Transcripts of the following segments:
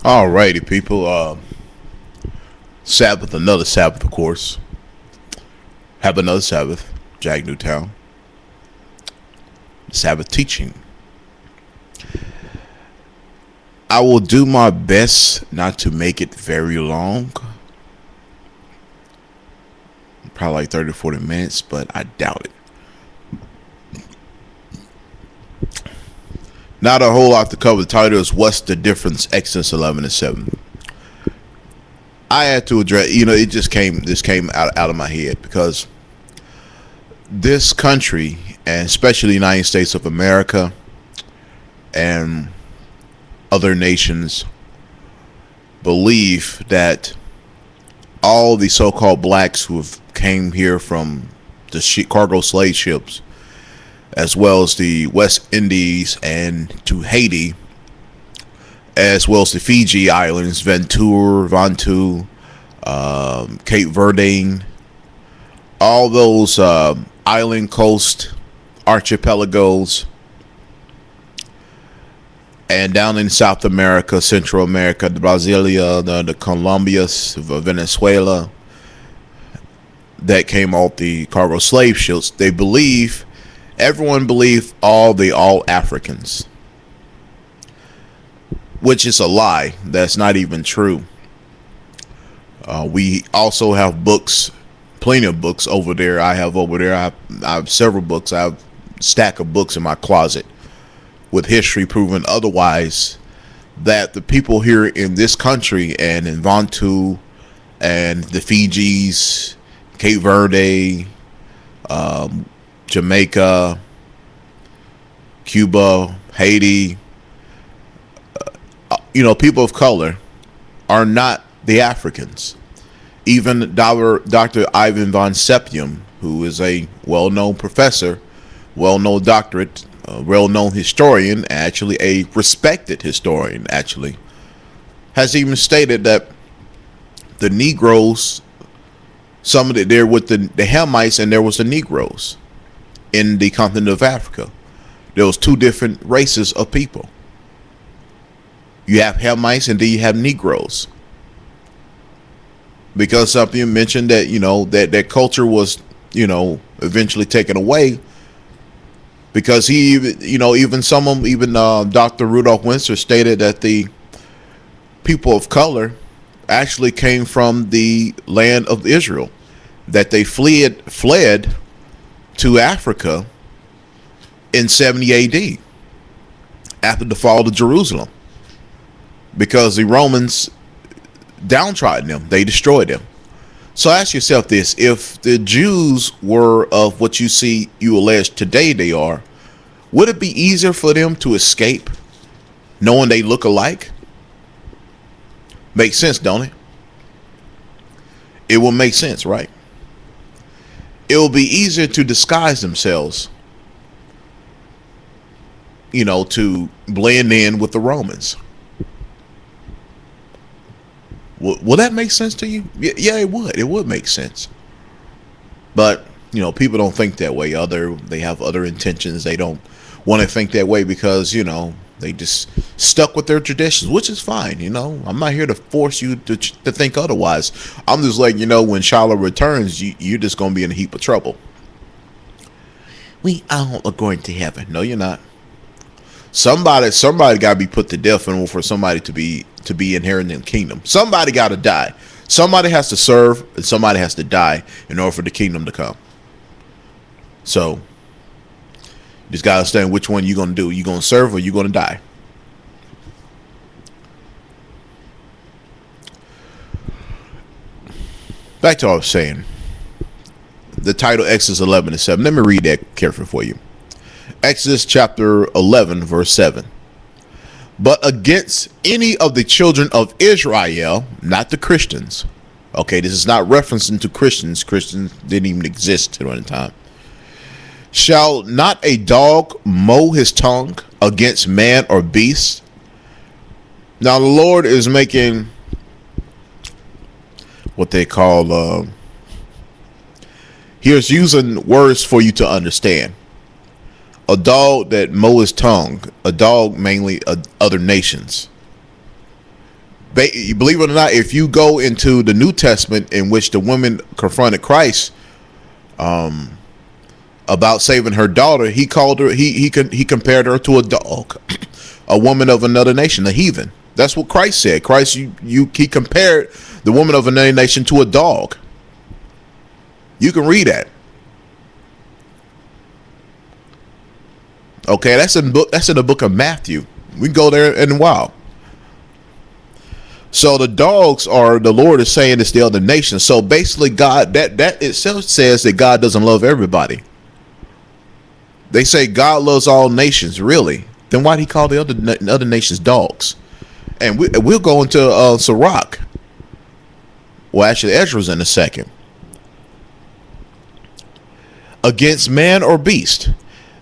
Alrighty, people. Sabbath, another Sabbath, of course. Have another Sabbath, Jag Newtown. Sabbath teaching. I will do my best not to make it very long. Probably like 30 to 40 minutes, but I doubt it. Not a whole lot to cover. The title is What's the Difference, Exodus 11 and 7. I had to address, it just came out of my head because this country, and especially the United States of America and other nations, believe that all the so-called blacks who have came here from the cargo slave ships, as well as the West Indies and to Haiti, as well as the Fiji Islands, Vanuatu, Cape Verde, all those island coast archipelagos, and down in South America, Central America, the Brasilia, the Colombia, Venezuela, that came off the cargo slave ships. Everyone believed all Africans, which is a lie. That's not even true. We also have books, plenty of books over there. I have several books. I have a stack of books in my closet with history proving otherwise, that the people here in this country and in Vanuatu and the Fijis, Cape Verde, Jamaica, Cuba, Haiti, people of color are not the Africans. Even Dr. Ivan von Sepium, who is a well-known professor, well-known doctorate, well-known historian, actually a respected historian, actually, has even stated that the Negroes, there with the Hamites, and there was the Negroes in the continent of Africa. There was two different races of people. You have Hamites and then you have Negroes. Because something mentioned that, that culture was, eventually taken away. Because even Dr. Rudolph Windsor stated that the people of color actually came from the land of Israel, that they fled to Africa in 70 AD after the fall of Jerusalem, because the Romans downtrodden them, they destroyed them. So ask yourself this: if the Jews were of what you allege today they are, would it be easier for them to escape knowing they look alike? Makes sense, don't it? It will make sense, right? It will be easier to disguise themselves, to blend in with the Romans. Will that make sense to you? Yeah, it would. It would make sense. But, people don't think that way. They have other intentions. They don't want to think that way because, they just stuck with their traditions, which is fine. I'm not here to force you to think otherwise. I'm just like, when Shiloh returns, you're just going to be in a heap of trouble. We all are going to heaven. No, you're not. Somebody got to be put to death in order for somebody to be inheriting the kingdom. Somebody got to die. Somebody has to serve, and somebody has to die in order for the kingdom to come. So, you just got to understand which one you're going to do. You going to serve or you going to die? Back to what I was saying. The title, Exodus 11 and 7. Let me read that carefully for you. Exodus chapter 11, verse 7. But against any of the children of Israel, not the Christians. Okay, this is not referencing to Christians. Christians didn't even exist at one time. Shall not a dog mow his tongue against man or beast? Now the Lord is making what they call, here's using words for you to understand. A dog that mow his tongue, a dog mainly other nations. Believe it or not, if you go into the New Testament, in which the woman confronted Christ about saving her daughter, he called her. He compared her to a dog, a woman of another nation, a heathen. That's what Christ said. Christ, he compared the woman of another nation to a dog. You can read that. Okay, that's in the book of Matthew. We can go there in a while. So the dogs are, the Lord is saying, it's the other nation. So basically, God, that itself says that God doesn't love everybody. They say God loves all nations. Really? Then why did he call the other nations dogs? And we'll go into Sirach. Well, actually, Ezra's in a second. Against man or beast,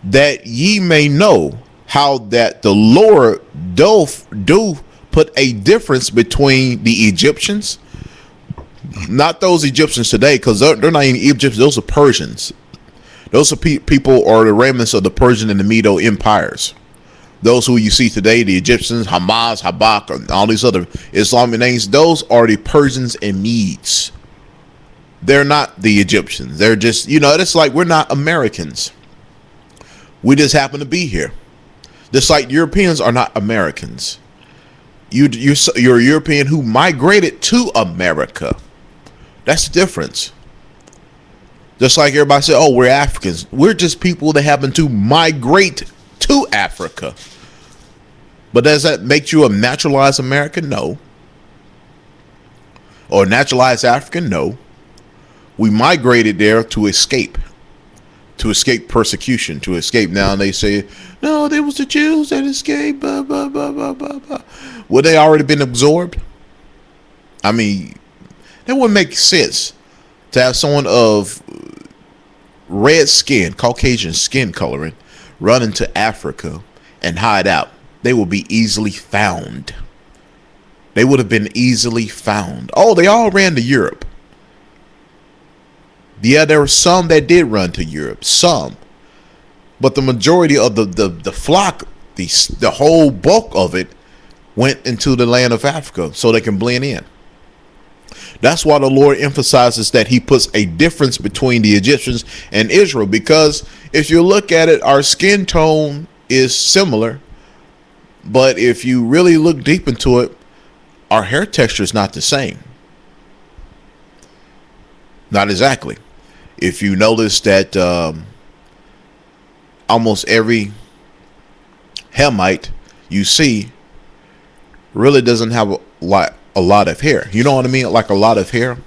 that ye may know how that the Lord do put a difference between the Egyptians, not those Egyptians today, because they're not even Egyptians. Those are Persians. Those are people, or the remnants of the Persian and the Medo empires. Those who you see today, the Egyptians, Hamas, Habak, and all these other Islamic names, those are the Persians and Medes. They're not the Egyptians. They're just, it's like we're not Americans. We just happen to be here. Just like Europeans are not Americans. You're a European who migrated to America. That's the difference. Just like everybody said, oh, we're Africans. We're just people that happen to migrate to Africa. But does that make you a naturalized American? No. Or naturalized African? No. We migrated there to escape persecution, to escape. Now they say, no, there was the Jews that escaped, blah, blah, blah, blah, blah, blah. Would they already been absorbed? I mean, that wouldn't make sense to have someone of red skin, Caucasian skin coloring, run into Africa and hide out. They will be easily found. They would have been easily found. Oh, they all ran to Europe. Yeah, there were some that did run to Europe, some, but the majority of the flock, the whole bulk of it, went into the land of Africa so they can blend in. That's why the Lord emphasizes that he puts a difference between the Egyptians and Israel, because if you look at it, our skin tone is similar, but if you really look deep into it, our hair texture is not the same. Not exactly. If you notice that almost every Hamite you see really doesn't have a lot of hair. You know what I mean? Like a lot of hair.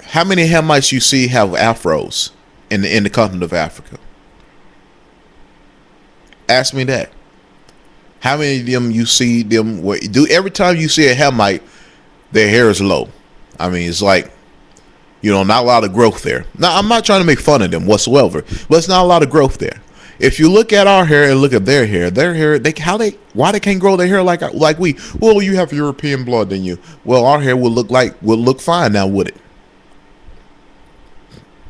How many Hamites you see have afros in the continent of Africa? Ask me that. How many of them you see them do every time you see a Hamite, their hair is low? I mean, it's like, not a lot of growth there. Now, I'm not trying to make fun of them whatsoever, but it's not a lot of growth there. If you look at our hair and look at their hair, why they can't grow their hair like we? Well, you have European blood in you. Well, our hair would look fine now, would it?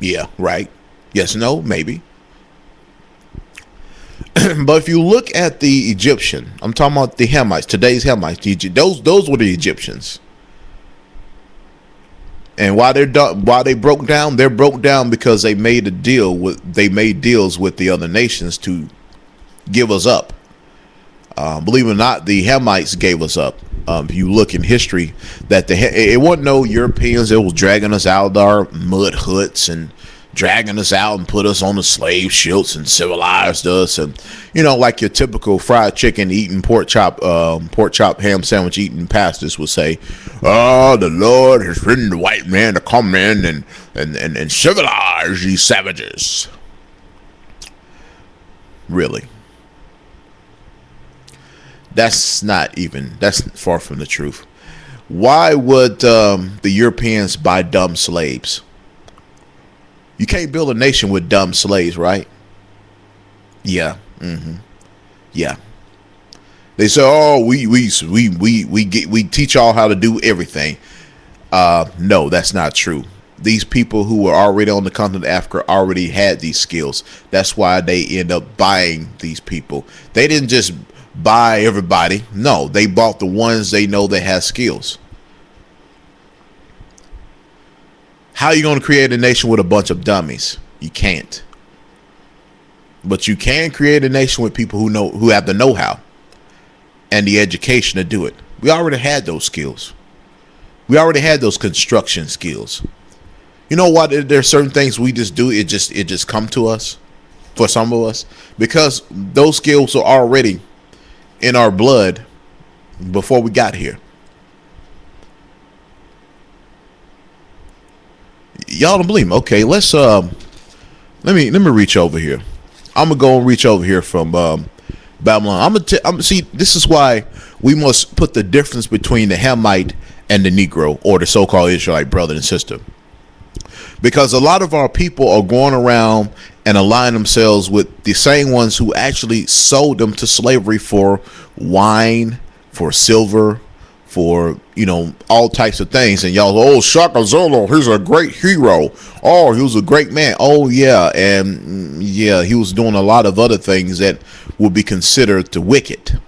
Yeah, right. Yes, no, maybe. But if you look at the Egyptian, I'm talking about the Hamites, today's Hamites. Those were the Egyptians. And why they broke down? They're broke down because they made deals with the other nations to give us up. Believe it or not, the Hamites gave us up. If you look in history, that it wasn't no Europeans that was dragging us out of our mud huts and dragging us out and put us on the slave ships and civilized us, and like your typical fried chicken eating pork chop ham sandwich eating pastors would say, oh, the Lord has written the white man to come in and civilize these savages. Really, that's far from the truth. Why would the Europeans buy dumb slaves? You can't build a nation with dumb slaves, right? Yeah. Mm-hmm. Yeah. They say, "Oh, we teach y'all how to do everything." No, that's not true. These people who were already on the continent of Africa already had these skills. That's why they end up buying these people. They didn't just buy everybody. No, they bought the ones they know that has skills. How are you going to create a nation with a bunch of dummies? You can't. But you can create a nation with people who have the know-how and the education to do it. We already had those skills. We already had those construction skills. You know what? There's certain things we just do. It just come to us for some of us because those skills are already in our blood before we got here. Y'all don't believe me? Okay, let's let me reach over here. I'm gonna go and reach over here from Babylon. I'm see. This is why we must put the difference between the Hamite and the Negro, or the so-called Israelite brother and sister, because a lot of our people are going around and align themselves with the same ones who actually sold them to slavery for wine, for silver, for, you know, all types of things. And y'all, oh, Shaka Zulu, he's a great hero. Oh, he was a great man. Oh, yeah. And yeah, he was doing a lot of other things that would be considered to wicked.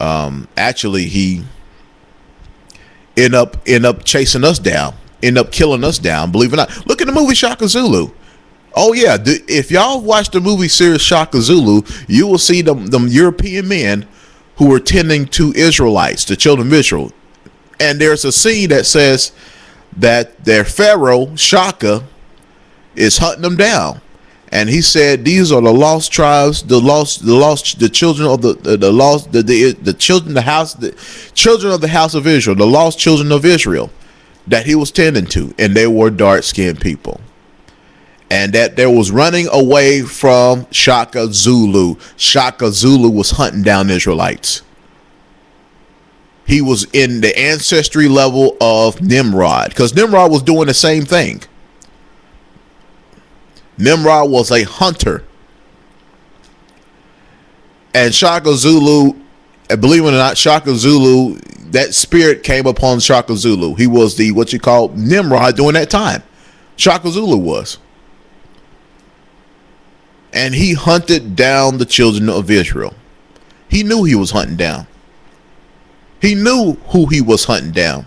Actually, he end up chasing us down, end up killing us down. Believe it or not. Look at the movie Shaka Zulu. Oh yeah, if y'all watch the movie series Shaka Zulu, you will see them European men who were tending to Israelites, the children of Israel. And there's a scene that says that their pharaoh Shaka is hunting them down, and he said these are the lost tribes, the children of the children of the house of Israel, the lost children of Israel that he was tending to, and they were dark-skinned people. And that there was running away from Shaka Zulu. Shaka Zulu was hunting down Israelites. He was in the ancestry level of Nimrod, because Nimrod was doing the same thing. Nimrod was a hunter. And Shaka Zulu, believe it or not, Shaka Zulu, that spirit came upon Shaka Zulu. He was the, what you call, Nimrod during that time. Shaka Zulu was. And he hunted down the children of Israel. He knew he was hunting down. He knew who he was hunting down.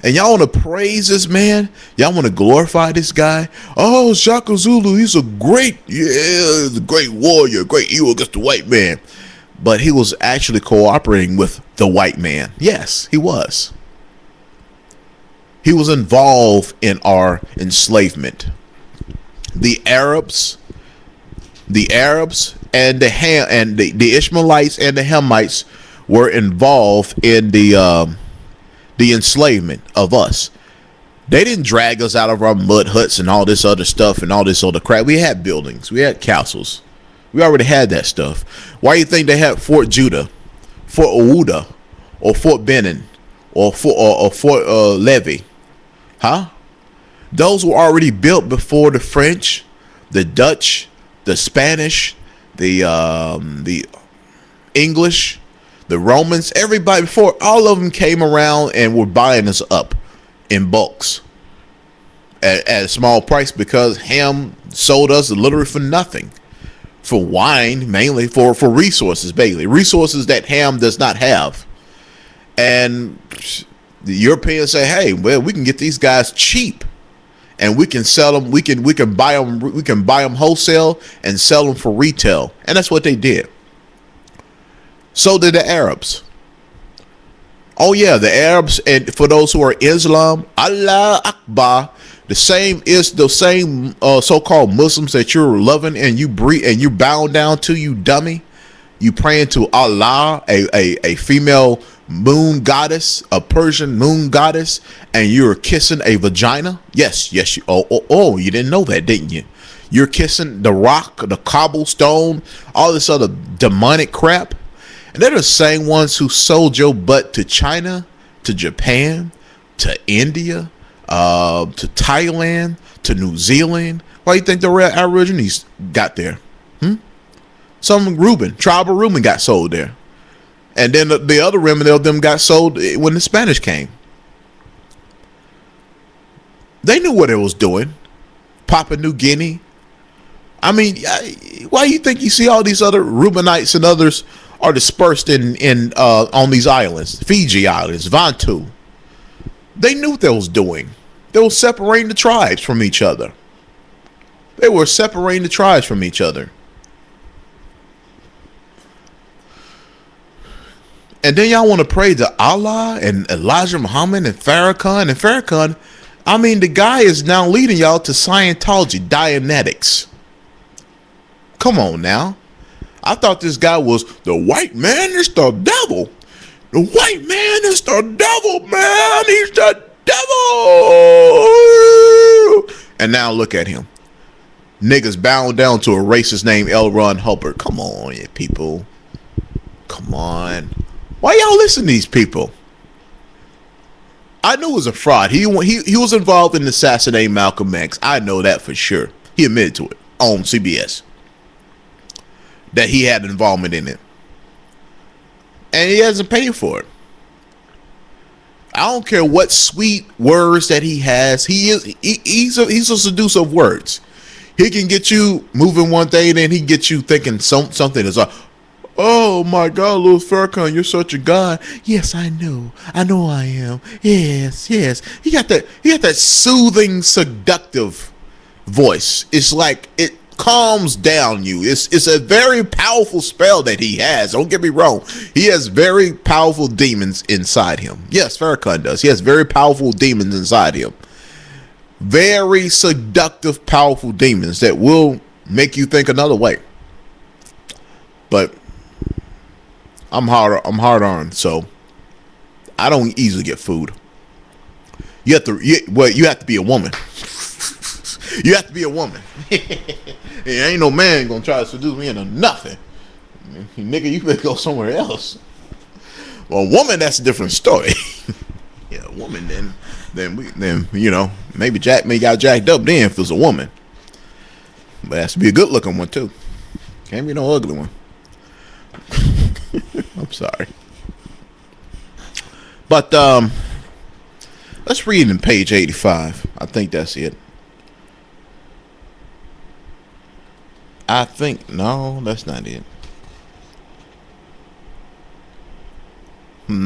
And y'all want to praise this man? Y'all want to glorify this guy? Oh, Shaka Zulu, he's a great warrior, great hero against the white man. But he was actually cooperating with the white man. Yes, he was. He was involved in our enslavement. The Arabs and the Ishmaelites and the Hamites were involved in the enslavement of us. They didn't drag us out of our mud huts and all this other stuff and all this other crap. We had buildings, we had castles, we already had that stuff. Why do you think they had Fort Judah, Fort Ouda, or Fort Benin, or Fort Levy? Huh? Those were already built before the French, the Dutch, the Spanish, the English, the Romans. Everybody before, all of them came around and were buying us up in bulks at a small price, because Ham sold us literally for nothing, for wine, mainly for resources, basically resources that Ham does not have. And the Europeans say, hey, well, we can get these guys cheap. And we can sell them. We can buy them. We can buy them wholesale and sell them for retail. And that's what they did. So did the Arabs. Oh yeah, the Arabs, and for those who are Islam, Allah Akbar. The same so-called Muslims that you're loving and you breathe and you bow down to, you dummy. You praying to Allah, a female moon goddess, a Persian moon goddess, and you're kissing a vagina. Yes, you you didn't know that, didn't you? You're kissing the rock, the cobblestone, all this other demonic crap. And they're the same ones who sold your butt to China, to Japan, to India, to Thailand, to New Zealand. Why do you think the real Aborigines got there? Some tribal Reuben got sold there. And then the other remnant of them got sold when the Spanish came. They knew what it was doing. Papua New Guinea, I mean, why do you think you see all these other Reubenites and others are dispersed in on these islands, Fiji Islands, Vanuatu? They knew what they was doing. They were separating the tribes from each other. They were separating the tribes from each other. And then y'all want to pray to Allah and Elijah Muhammad and Farrakhan. And Farrakhan, I mean, the guy is now leading y'all to Scientology, Dianetics. Come on now. I thought this guy was the white man is the devil. The white man is the devil, man. He's the devil. And now look at him. Niggas bowing down to a racist named L. Ron Hubbard. Come on, you people. Come on. Why y'all listen to these people? I knew it was a fraud. He was involved in assassinating Malcolm X. I know that for sure. He admitted to it on CBS. That he had involvement in it. And he hasn't paid for it. I don't care what sweet words that he has. He's a seducer of words. He can get you moving one thing, and then he can get you thinking something is like, oh my God, Louis Farrakhan, you're such a god. Yes, I know I am. Yes. He got that soothing, seductive voice. It's like it calms down you. It's a very powerful spell that he has. Don't get me wrong. He has very powerful demons inside him. Yes, Farrakhan does. He has very powerful demons inside him. Very seductive, powerful demons that will make you think another way. But I'm hard on, so I don't easily get food. You have to be a woman. You have to be a woman. Ain't no man gonna try to seduce me into nothing. Nigga, you better go somewhere else. Well, a woman, that's a different story. Yeah, a woman, then you know, maybe Jack may got jacked up then if it was a woman. But it has to be a good looking one too. Can't be no ugly one. I'm sorry. But let's read in page 85. I think that's it. No, that's not it. Let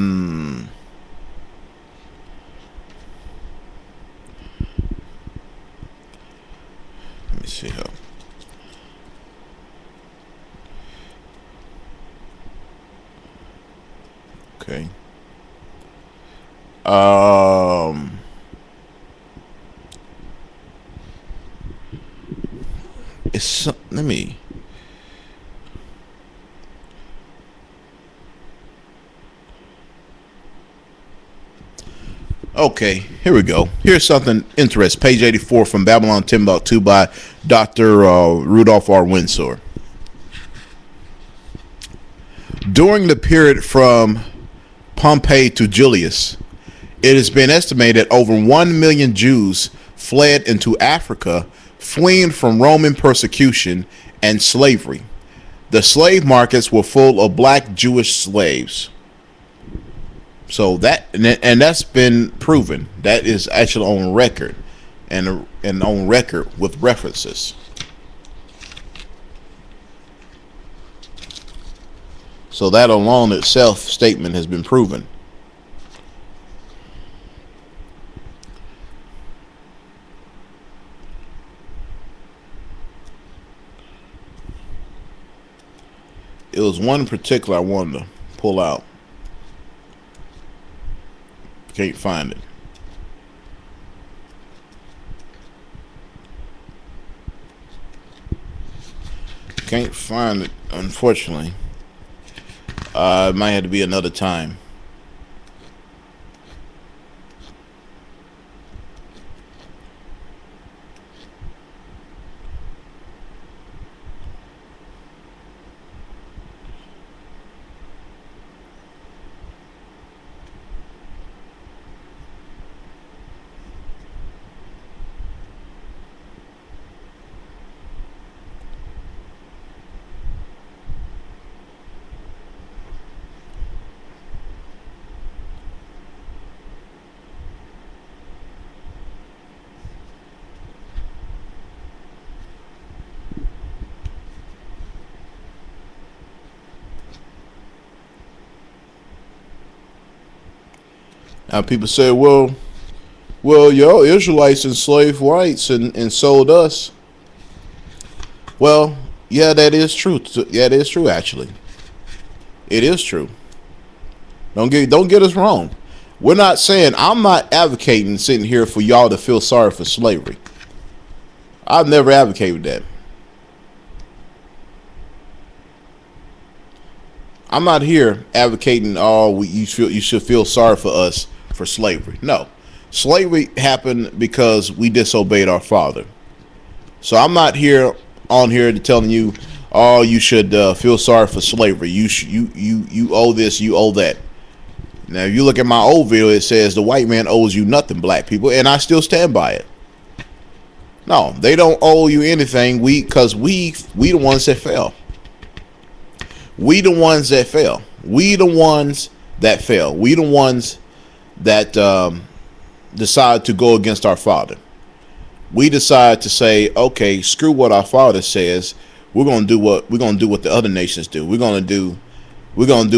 me see how. Okay. Let me. Okay, here we go. Here's something interesting. Page 84 from Babylon Timbuktu by Dr. Rudolph R. Windsor. During the period from Pompey to Julius, it has been estimated over 1 million Jews fled into Africa, fleeing from Roman persecution and slavery. The slave markets were full of black Jewish slaves. So that's been proven. That is actually on record, and on record with references. So that alone itself statement has been proven. It was one in particular I wanted to pull out. Can't find it. Can't find it, unfortunately. It might have to be another time. Now people say, y'all Israelites enslaved whites and sold us. Well, yeah, that is true. Yeah, that is true. Actually, it is true. Don't get us wrong. We're not saying, I'm not advocating sitting here for y'all to feel sorry for slavery. I've never advocated that. I'm not here advocating, you should feel sorry for us for slavery. No, slavery happened because we disobeyed our Father. So I'm not on here to telling you, oh, you should feel sorry for slavery. You owe this, you owe that. Now, if you look at my old video, it says the white man owes you nothing, black people, and I still stand by it. No, they don't owe you anything. Because we the ones that fell. We the ones that fell. We the ones that fell. We the ones that decide to go against our Father. We decide to say, okay, screw what our Father says. We're gonna do what the other nations do. We're gonna do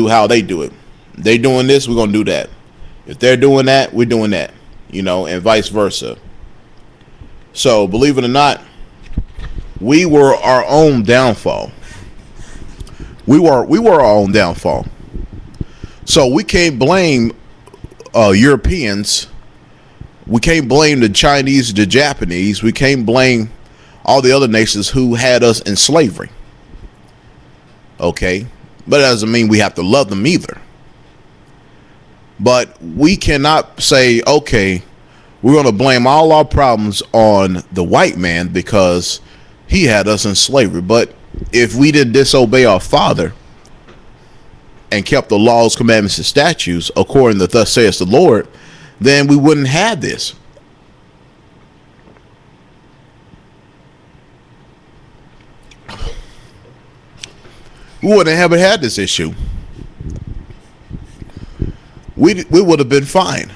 how they do it. They doing this, we're gonna do that. If they're doing that, we're doing that. And vice versa. So, believe it or not, we were our own downfall. We were our own downfall. So we can't blame Europeans. We can't blame the Chinese, the Japanese. We can't blame all the other nations who had us in slavery. Okay? But that doesn't mean we have to love them either. But we cannot say, okay, we're going to blame all our problems on the white man because he had us in slavery. But if we didn't disobey our Father and kept the laws, commandments, and statutes according to thus saith the Lord, then we wouldn't have this. We wouldn't have had this issue. We would have been fine.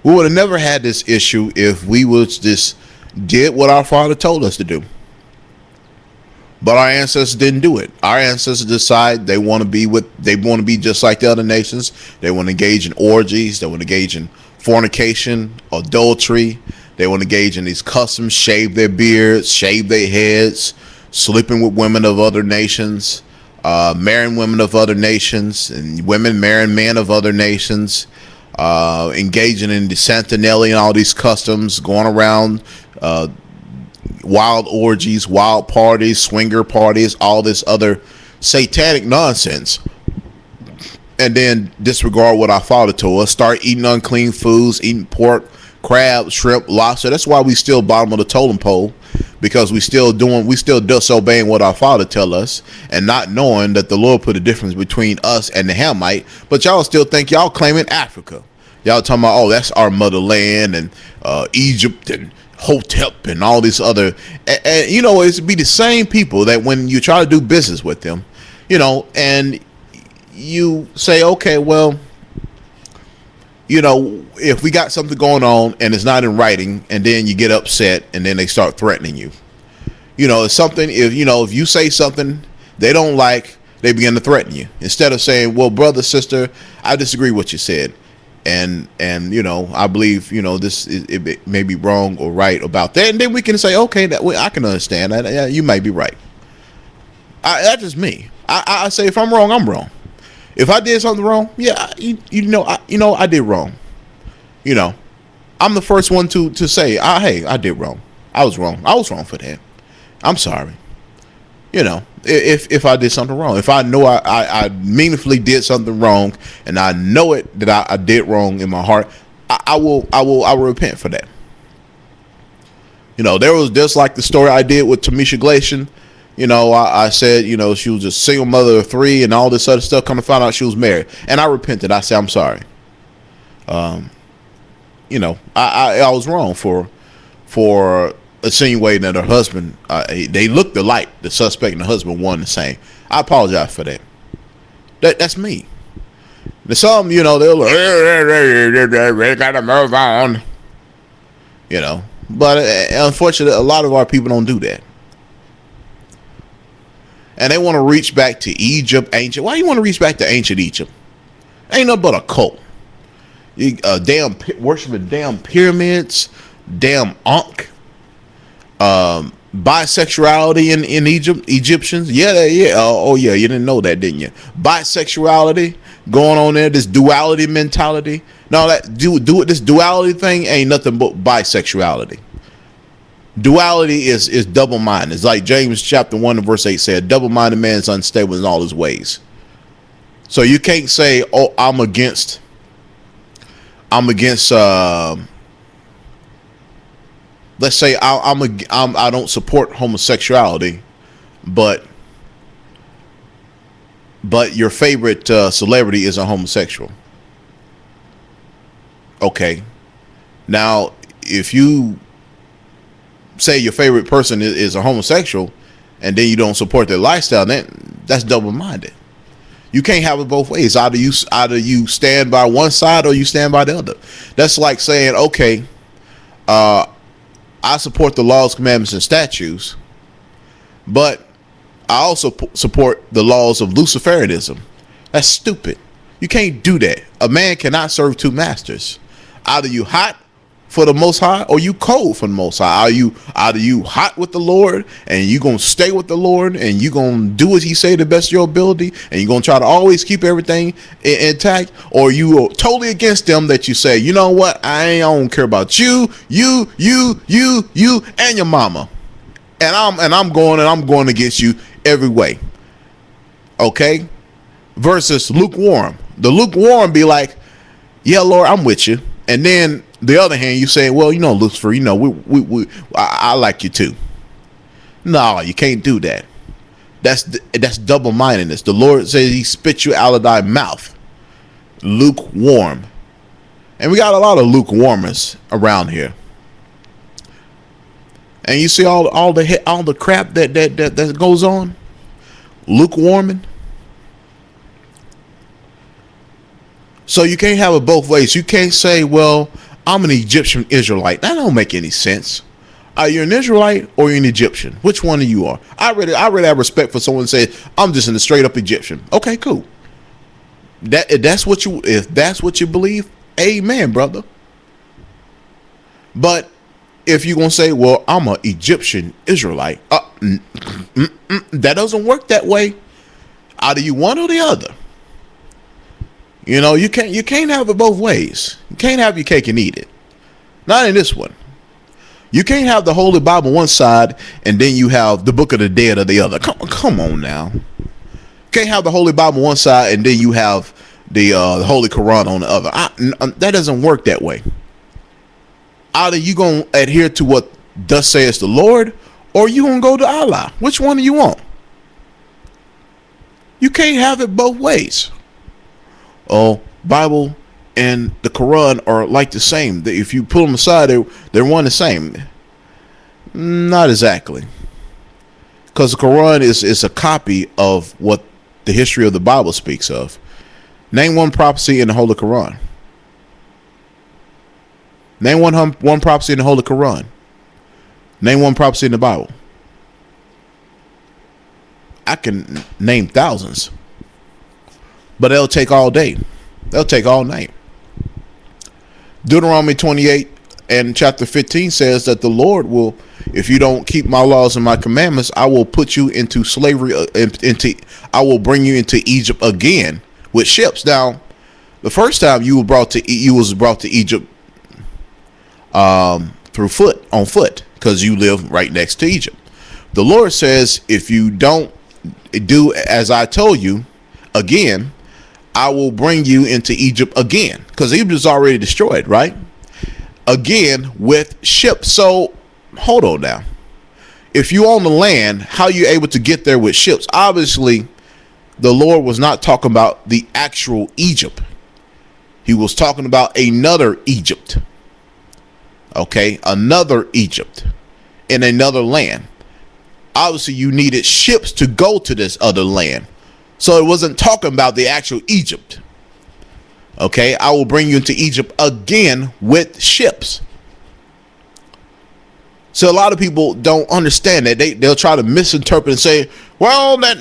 We would have never had this issue if we would just did what our Father told us to do. But our ancestors didn't do it. Our ancestors decide they want to be just like the other nations. They want to engage in orgies. They want to engage in fornication, adultery. They want to engage in these customs, shave their beards, shave their heads, sleeping with women of other nations, marrying women of other nations, and women marrying men of other nations, engaging in the Santinelli and all these customs, going around wild orgies, wild parties, swinger parties, all this other satanic nonsense, and then disregard what our Father told us. Start eating unclean foods, eating pork, crab, shrimp, lobster. That's why we still bottom of the totem pole, because we still disobeying what our Father tell us, and not knowing that the Lord put a difference between us and the Hamite. But y'all still think y'all claiming Africa. Y'all talking about, oh, that's our motherland, and Egypt and Hotep and all these other, and it's be the same people that when you try to do business with them, and you say, okay, well, if we got something going on and it's not in writing, and then you get upset and then they start threatening you. It's something, if you say something they don't like, they begin to threaten you. Instead of saying, well, brother, sister, I disagree with what you said. And I believe, this it may be wrong or right about that. And then we can say, okay, I can understand that. Yeah, you may be right. That's just me. I say, if I'm wrong, I'm wrong. If I did something wrong, yeah, I did wrong. I'm the first one to say, hey, I did wrong. I was wrong. I was wrong for that. I'm sorry. If I did something wrong, if I know I meaningfully did something wrong, and I know it that I did wrong in my heart, I will repent for that. There was just like the story I did with Tamisha Glacian. I said, she was a single mother of 3 and all this other stuff. Come to find out she was married, and I repented. I said, I'm sorry. I was wrong for insinuating that her husband, they looked alike. The suspect and the husband, one and the same. I apologize for that. That's me. And some, they're like, gotta move on. But unfortunately, a lot of our people don't do that. And they want to reach back to Egypt, ancient. Why do you want to reach back to ancient Egypt? Ain't nothing but a cult. Worshiping damn pyramids, damn Ankh, bisexuality in Egyptians. Yeah. Oh yeah, you didn't know that, didn't you? Bisexuality going on there. This duality mentality. No, this duality thing ain't nothing but bisexuality. Duality is double minded. It's like James chapter 1 and verse 8 said, double minded man is unstable in all his ways. So you can't say, oh, I'm against let's say I don't support homosexuality, but your favorite celebrity is a homosexual. Okay. Now, if you say your favorite person is a homosexual and then you don't support their lifestyle, then that's double-minded. You can't have it both ways. Either you stand by one side or you stand by the other. That's like saying, okay, I support the laws, commandments, and statutes, but I also support the laws of Luciferianism. That's stupid. You can't do that. A man cannot serve two masters. Either you hot for the Most High or you cold for the Most High. Either you hot with the Lord and you gonna stay with the Lord and you gonna do as He say the best of your ability and you gonna try to always keep everything intact, or you are totally against them that you say, you know what, I don't care about you and your mama, and I'm going against you every way. Okay, versus lukewarm. The lukewarm be like, yeah, Lord, I'm with you, and then the other hand, you say, well, Lucifer, I like you too. No, you can't do that. That's double-mindedness. The Lord says He spit you out of thy mouth. Lukewarm. And we got a lot of lukewarmers around here. And you see all the crap that goes on. Lukewarming. So you can't have it both ways. You can't say, well, I'm an Egyptian Israelite. That don't make any sense. Are you an Israelite or you're an Egyptian? Which one of you are? I really have respect for someone saying, I'm just a straight up Egyptian. Okay, cool. If that's what you believe, amen, brother. But if you're gonna say, well, I'm an Egyptian Israelite, that doesn't work that way. Either you one or the other. You can't have it both ways. You can't have your cake and eat it. Not in this one. You can't have the Holy Bible one side and then you have the Book of the Dead on the other. Come on now. You can't have the Holy Bible one side and then you have the Holy Quran on the other. That doesn't work that way. Either you gonna adhere to what thus says the Lord, or you gonna go to Allah. Which one do you want? You can't have it both ways. Oh, Bible and the Quran are like the same. If you pull them aside, they're one the same. Not exactly. Because the Quran is a copy of what the history of the Bible speaks of. Name one prophecy in the Holy Quran. Name one prophecy in the Holy Quran. Name one prophecy in the Bible. I can name thousands. But they'll take all day. They'll take all night. Deuteronomy 28 and chapter 15 says that the Lord will, if you don't keep my laws and my commandments, I will put you into slavery. I will bring you into Egypt again with ships. Now, the first time you was brought to Egypt on foot, because you live right next to Egypt. The Lord says, if you don't do as I told you, again, I will bring you into Egypt again, because Egypt is already destroyed, right? Again with ships. So hold on now. If you own the land, how are you able to get there with ships? Obviously, the Lord was not talking about the actual Egypt. He was talking about another Egypt. Okay, another Egypt in another land. Obviously, you needed ships to go to this other land. So it wasn't talking about the actual Egypt. Okay, I will bring you into Egypt again with ships. So a lot of people don't understand that. They'll try to misinterpret and say, well, that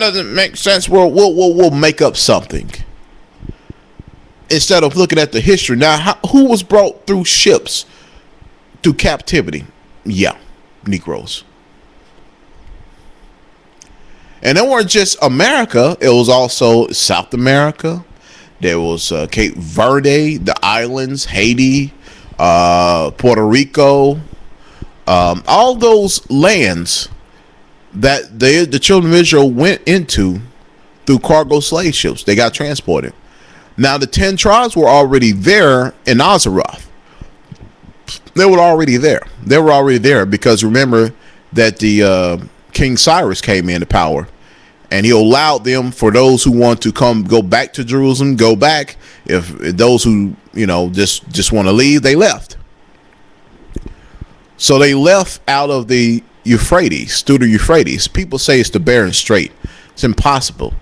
doesn't make sense. We'll make up something. instead of looking at the history. Now, who was brought through ships through captivity? Yeah, Negroes. And it weren't just America. It was also South America. There was Cape Verde, the islands, Haiti, Puerto Rico, all those lands that the children of Israel went into through cargo slave ships. They got transported. Now, the 10 tribes were already there in Azaroth. They were already there. They were already there because remember that the King Cyrus came into power, and he allowed them, for those who want to go back to Jerusalem, go back. If those who just want to leave, they left. So they left out of the Euphrates, through the Euphrates. People say it's the Bering Strait. It's impossible.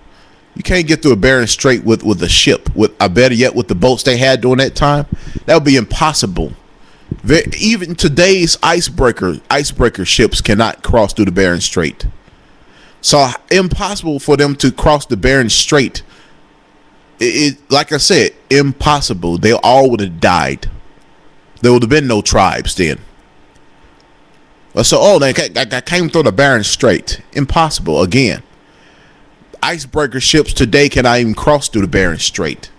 You can't get through a Bering Strait with a ship. Better yet, with the boats they had during that time, that would be impossible. Even today's icebreaker ships cannot cross through the Bering Strait. So impossible for them to cross the Bering Strait. Like I said, impossible. They all would have died. There would have been no tribes then. So, they came through the Bering Strait. Impossible again. Icebreaker ships today cannot even cross through the Bering Strait.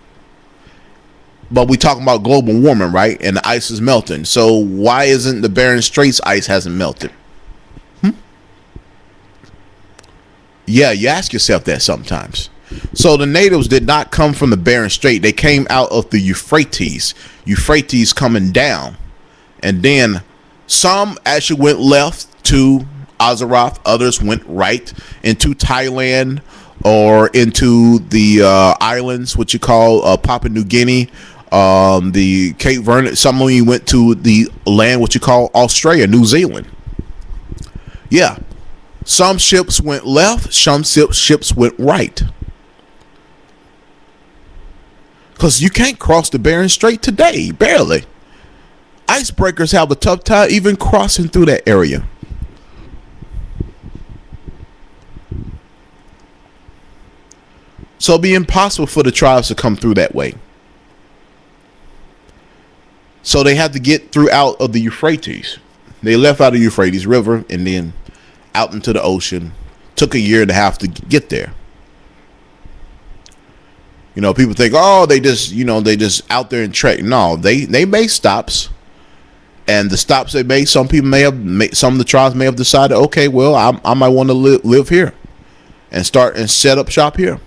But we talking about global warming, right? And the ice is melting. So why isn't the Bering Strait's ice hasn't melted? Yeah, you ask yourself that sometimes. So the natives did not come from the Bering Strait. They came out of the Euphrates. Euphrates coming down. And then some actually went left to Azaroth. Others went right into Thailand or into the islands, what you call Papua New Guinea, the Cape Verde. Some of you went to the land, what you call Australia, New Zealand. Yeah. Some ships went left, some ships went right. Because you can't cross the Bering Strait today, barely. Icebreakers have a tough time even crossing through that area. So it'd be impossible for the tribes to come through that way. So they had to get through out of the Euphrates. They left out of the Euphrates River and then out into the ocean. Took a year and a half to get there. People think, they just out there and trek. No, they made stops. And the stops they made, some people may have made, some of the tribes may have decided, okay, well, I might want to live here and start and set up shop here.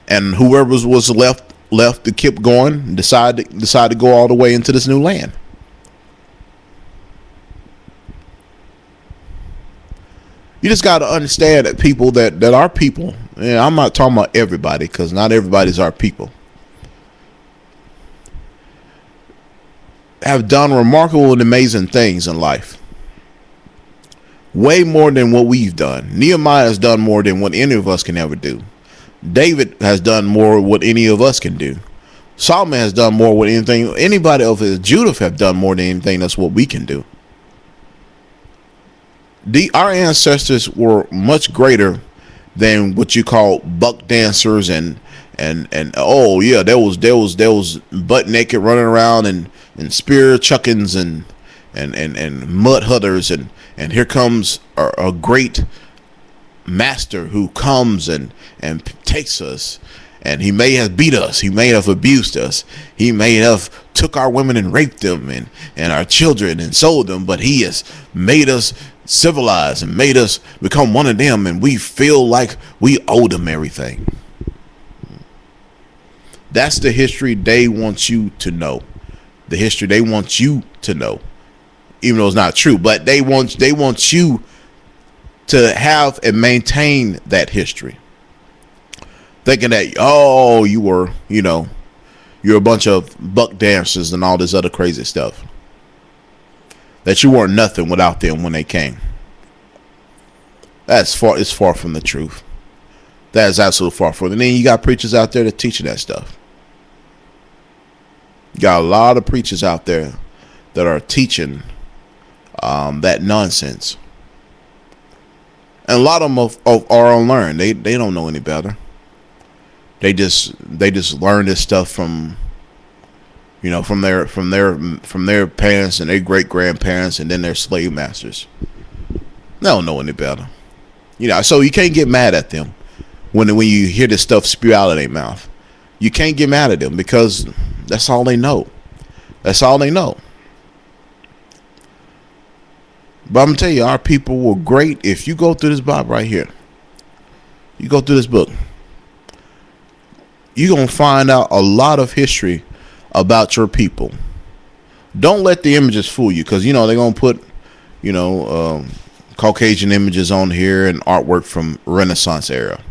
And whoever was left to keep going, decided to go all the way into this new land. You just got to understand that people that are people, and I'm not talking about everybody because not everybody's our people, have done remarkable and amazing things in life. Way more than what we've done. Nehemiah has done more than what any of us can ever do. David has done more what any of us can do. Solomon has done more with anything. Anybody of his Judith have done more than anything that's what we can do. Our ancestors were much greater than what you call buck dancers and oh yeah, there was butt naked running around and spear chuckings and mud hutters and here comes a great master who comes and takes us, and he may have beat us, he may have abused us, he may have took our women and raped them and our children and sold them, but he has made us civilized and made us become one of them, and we feel like we owe them everything. That's the history they want you to know. The history they want you to know, even though it's not true, but they want you to have and maintain that history, thinking that you're a bunch of buck dancers and all this other crazy stuff, that you weren't nothing without them when they came. It's far from the truth. That is absolutely far from it. And then you got preachers out there that teaching that stuff. You got a lot of preachers out there that are teaching that nonsense. And a lot of them are unlearned. They don't know any better. They just learn this stuff from, from their parents and their great grandparents and then their slave masters. They don't know any better. So you can't get mad at them when you hear this stuff spew out of their mouth. You can't get mad at them because that's all they know. That's all they know. But I'm gonna tell you, our people were great. If you go through this Bible right here, you go through this book, you're gonna find out a lot of history about your people. Don't let the images fool you, because they're gonna put Caucasian images on here and artwork from Renaissance era,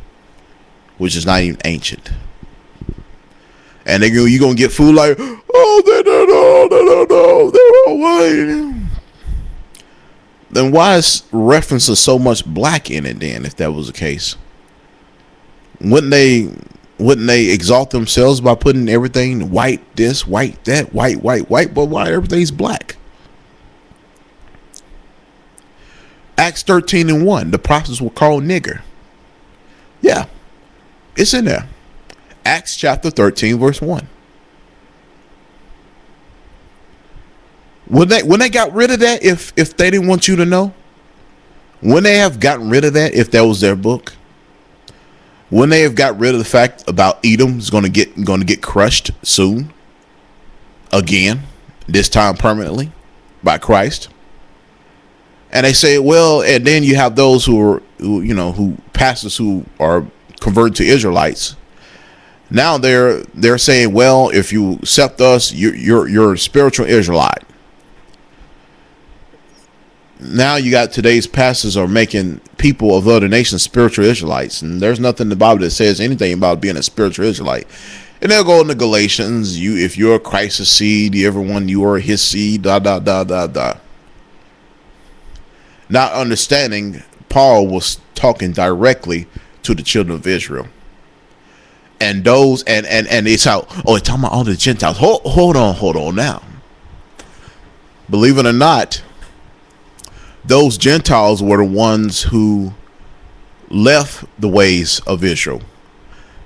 which is not even ancient. And you're gonna get fooled like, oh, they don't know, they're all white. Then why is references so much black in it then, if that was the case? Wouldn't they exalt themselves by putting everything white this, white that, white, but why everything's black? Acts 13:1, the prophets were called nigger. Yeah, it's in there. Acts chapter 13, verse 1. When they got rid of that, if they didn't want you to know, when they have gotten rid of that, if that was their book, when they have got rid of the fact about Edom is going to get crushed soon, again, this time permanently by Christ, and they say, well, and then you have those who pastors who are converted to Israelites. Now they're saying, well, if you accept us, you're a spiritual Israelite. Now you got today's pastors are making people of other nations spiritual Israelites, and there's nothing in the Bible that says anything about being a spiritual Israelite. And they'll go into Galatians, if you're Christ's seed, everyone you are his seed, Not understanding, Paul was talking directly to the children of Israel. And those and it's how it's talking about all the Gentiles. Hold on now. Believe it or not, those Gentiles were the ones who left the ways of Israel.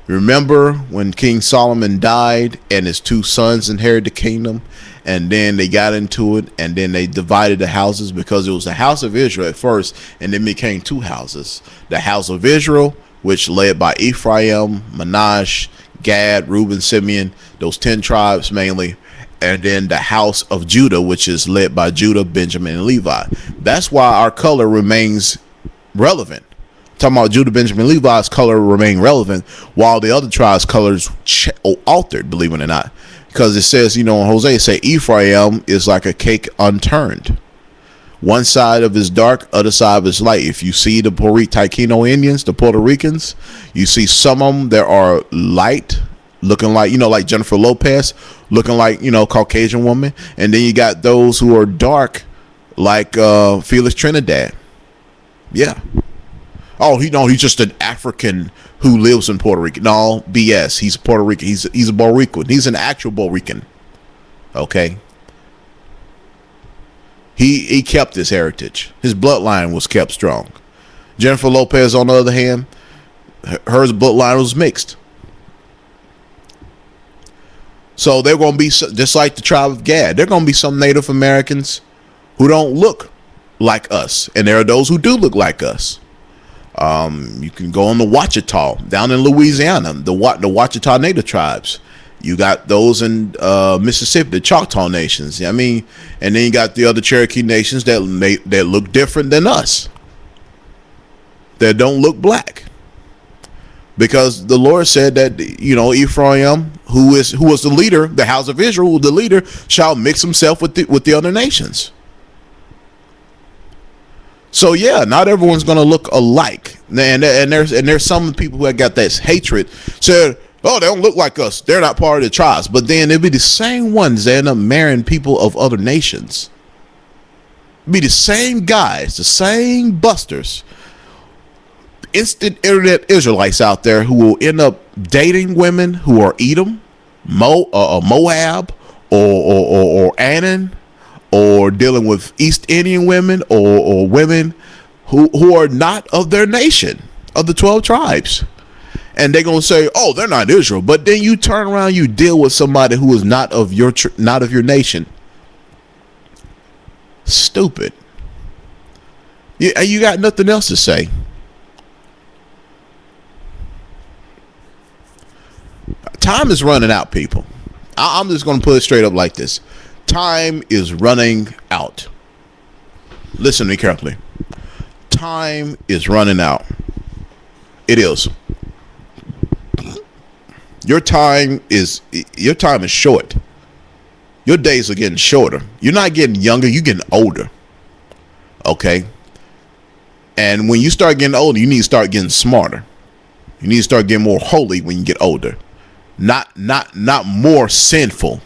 Remember when King Solomon died and his two sons inherited the kingdom, and then they got into it, and then they divided the houses, because it was the house of Israel at first, and then became two houses. The house of Israel, which led by Ephraim, Manasseh, Gad, Reuben, Simeon, those 10 tribes mainly, and then the house of Judah, which is led by Judah, Benjamin, and Levi. That's why our color remains relevant. Talking about Judah, Benjamin, Levi's color remain relevant, while the other tribes' colors altered, believe it or not. Because it says, in Hosea, say Ephraim is like a cake unturned. One side of it is dark, other side of it is light. If you see the Taino Indians, the Puerto Ricans, you see some of them that are light, looking like, like Jennifer Lopez, looking like, Caucasian woman. And then you got those who are dark, like Felix Trinidad. Yeah. Oh, he's just an African who lives in Puerto Rico. No, BS. He's Puerto Rican. He's a Boricuan. He's an actual Boricuan. Okay. He kept his heritage. His bloodline was kept strong. Jennifer Lopez, on the other hand, her bloodline was mixed. So they're going to be just like the tribe of Gad. They're going to be some Native Americans who don't look like us, and there are those who do look like us. You can go on the Ouachita down in Louisiana, the Ouachita Native tribes. You got those in Mississippi, the Choctaw nations. I mean, and then you got the other Cherokee nations that look different than us, that don't look black, because the Lord said that Ephraim, who was the leader, the house of Israel, the leader, shall mix himself with the other nations. So yeah, not everyone's going to look alike, and there's some people who have got this hatred, said, oh, they don't look like us, they're not part of the tribes. But then it'll be the same ones that end up marrying people of other nations. It'll be the same guys, the same busters, instant internet Israelites out there who will end up dating women who are Edom, Moab, or Ammon, or dealing with East Indian women, or women who are not of their nation, of the 12 tribes. and they're gonna say, "Oh, they're not Israel." But then you turn around, you deal with somebody who is not of your not of your nation. Stupid. You got nothing else to say. Time is running out, people. I'm just going to put it straight up like this. Time is running out. Listen to me carefully. Time is running out. It is. Your time is short. Your days are getting shorter. You're not getting younger, you're getting older. Okay? And when you start getting older, you need to start getting smarter. You need to start getting more holy when you get older. Not more sinful.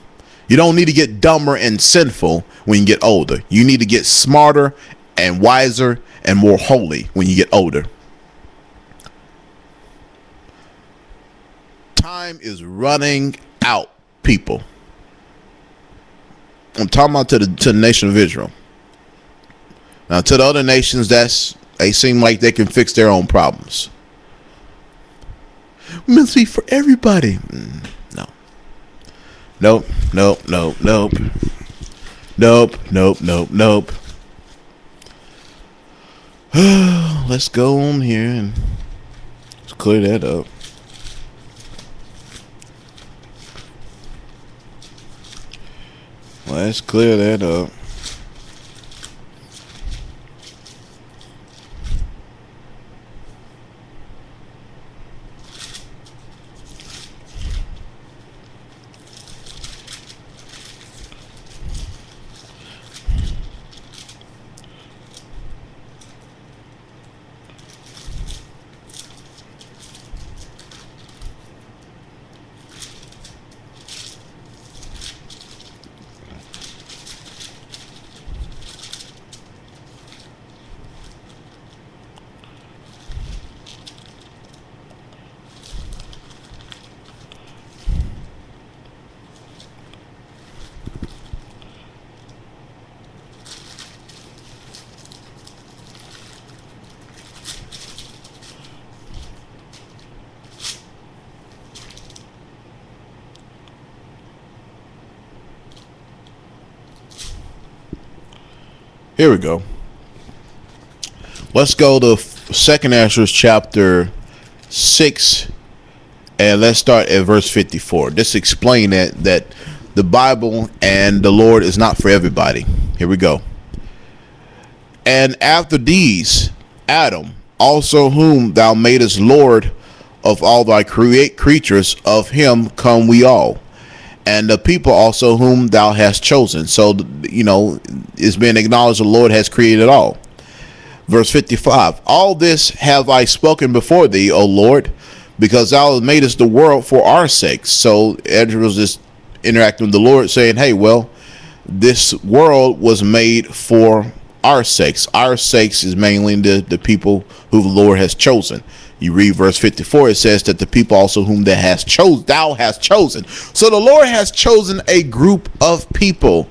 You don't need to get dumber and sinful when you get older. You need to get smarter and wiser and more holy when you get older. Time is running out, people. I'm talking about to the nation of Israel. Now, to the other nations, they seem like they can fix their own problems. It must be for everybody. No. Nope. Let's go on here and let's clear that up. Let's clear that up. Here we go. Let's go to 2nd Ezra chapter 6, and let's start at verse 54. Just explain that the Bible and the Lord is not for everybody. Here we go. And after these, Adam, also whom thou madest Lord of all thy creatures, of him come we all. And the people also whom thou hast chosen. So, it's been acknowledged the Lord has created all. Verse 55. All this have I spoken before thee, O Lord, because thou hast made us the world for our sakes. So Ezra was just interacting with the Lord, saying, hey, well, this world was made for our sakes. Our sakes is mainly the people who the Lord has chosen. You read verse 54, it says that the people also whom thou hast chosen. So the Lord has chosen a group of people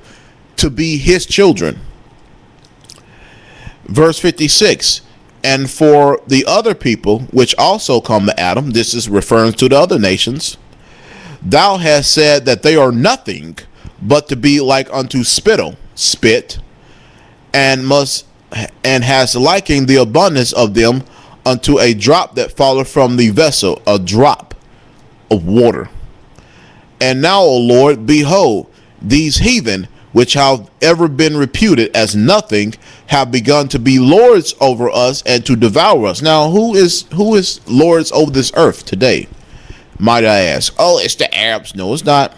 to be his children. Verse 56, and for the other people which also come to Adam, this is referring to the other nations, thou hast said that they are nothing but to be like unto spit, and has likened the abundance of them unto a drop that falleth from the vessel, a drop of water. And now, O Lord, behold, these heathen, which have ever been reputed as nothing, have begun to be lords over us and to devour us. Now, who is lords over this earth today, might I ask? Oh, it's the Arabs. No, it's not.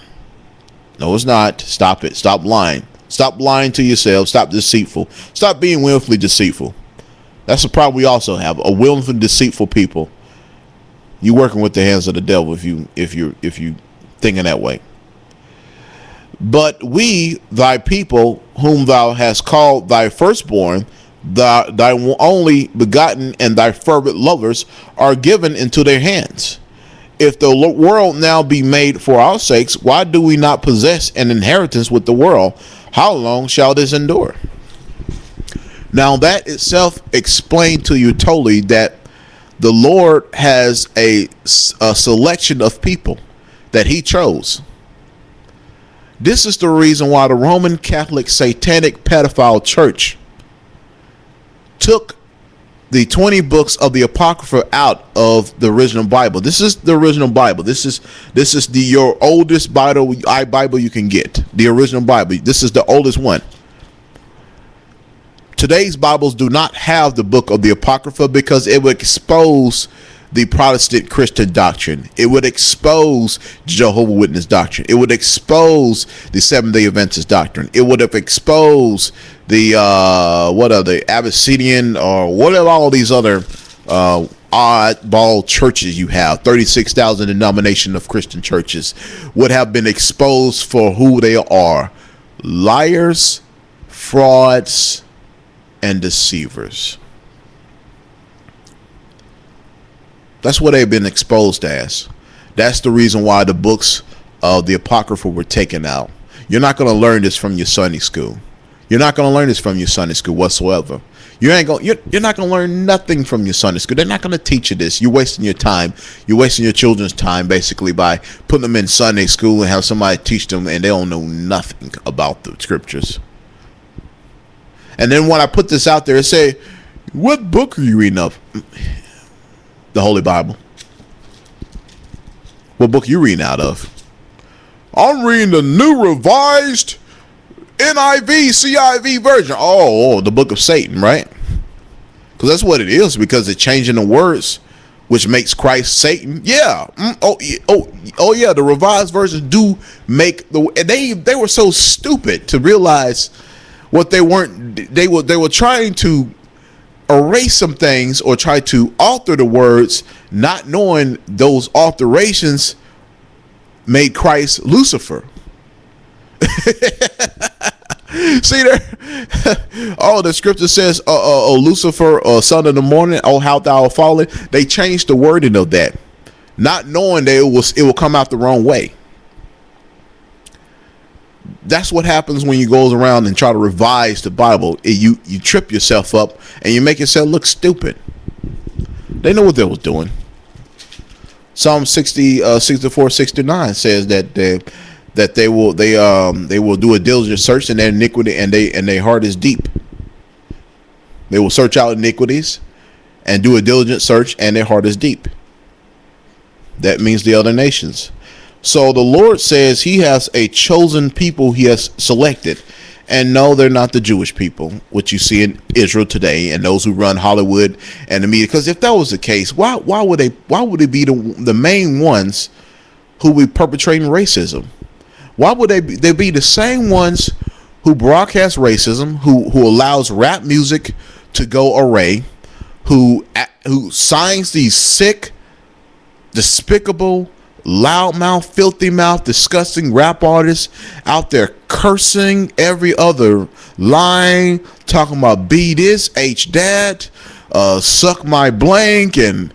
No, it's not. Stop it. Stop lying. Stop lying to yourselves. Stop deceitful. Stop being willfully deceitful. That's the problem we also have, a willful, deceitful people. You working with the hands of the devil if you thinking that way. But we, thy people, whom thou hast called thy firstborn, thy only begotten, and thy fervent lovers, are given into their hands. If the world now be made for our sakes, why do we not possess an inheritance with the world? How long shall this endure? Now that itself explained to you totally that The Lord has a selection of people that he chose. This is the reason why the Roman Catholic Satanic Pedophile Church took the 20 books of the Apocrypha out of the original Bible. This is the original Bible. This is your oldest Bible you can get. The original Bible. This is the oldest one. Today's Bibles do not have the book of the Apocrypha because it would expose the Protestant Christian doctrine. It would expose Jehovah's Witness doctrine. It would expose the Seventh-day Adventist doctrine. It would have exposed the Abyssinian or whatever all these other oddball churches you have. 36,000 denomination of Christian churches would have been exposed for who they are: liars, frauds, and deceivers. That's what they've been exposed as. That's the reason why the books of the Apocrypha were taken out. You're not going to learn this from your Sunday school. You're not going to learn this from your Sunday school whatsoever. You're not going to learn nothing from your Sunday school. They're not going to teach you this. You're wasting your time. You're wasting your children's time basically by putting them in Sunday school and have somebody teach them, and they don't know nothing about the scriptures. And then when I put this out there, it say, what book are you reading of? The Holy Bible. What book are you reading out of? I'm reading the New Revised NIV CIV version. Oh, the book of Satan, right? Because that's what it is, because it's changing the words, which makes Christ Satan. Yeah. Oh, yeah. The revised versions do make they were so stupid to realize what they weren't. They were trying to erase some things or try to alter the words, not knowing those alterations made Christ Lucifer. See there? Oh, the scripture says, Lucifer, son of the morning, oh, how thou fallen. They changed the wording of that, not knowing that it will come out the wrong way. That's what happens when you go around and try to revise the Bible. You trip yourself up and you make yourself look stupid. They know what they was doing. Psalm 64, 69 says that they will do a diligent search in their iniquity, and their heart is deep. They will search out iniquities and do a diligent search, and their heart is deep. That means the other nations. So the Lord says he has a chosen people he has selected. And no, they're not the Jewish people, which you see in Israel today, and those who run Hollywood and the media. Because if that was the case, why would they be the main ones who be perpetrating racism? Why would they be the same ones who broadcast racism, who allows rap music to go array, who signs these sick, despicable, loudmouth, filthy mouth, disgusting rap artists out there cursing every other line, talking about be this, H that, suck my blank, and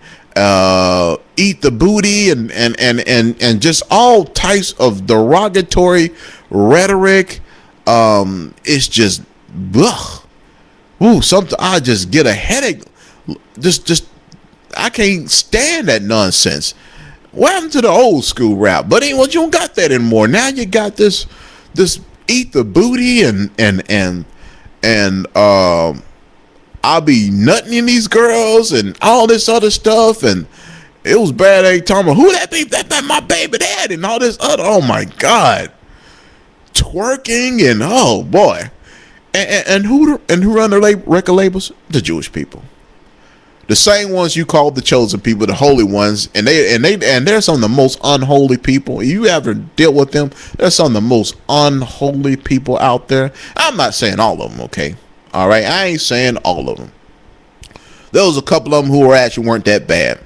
eat the booty, and just all types of derogatory rhetoric. It's just ugh. Ooh, something I just get a headache. Just I can't stand that nonsense. What happened to the old school rap? But you don't got that anymore. Now you got this eat the booty and I'll be nutting in these girls and all this other stuff, and it was bad. They talking about who that be, that my baby dad, and all this other. Oh my God, twerking, and oh boy, and who run the record labels? The Jewish people. The same ones you call the chosen people, the holy ones, and they're some of the most unholy people. You ever deal with them? They're some of the most unholy people out there. I'm not saying all of them, okay? All right, I ain't saying all of them. There was a couple of them who weren't that bad.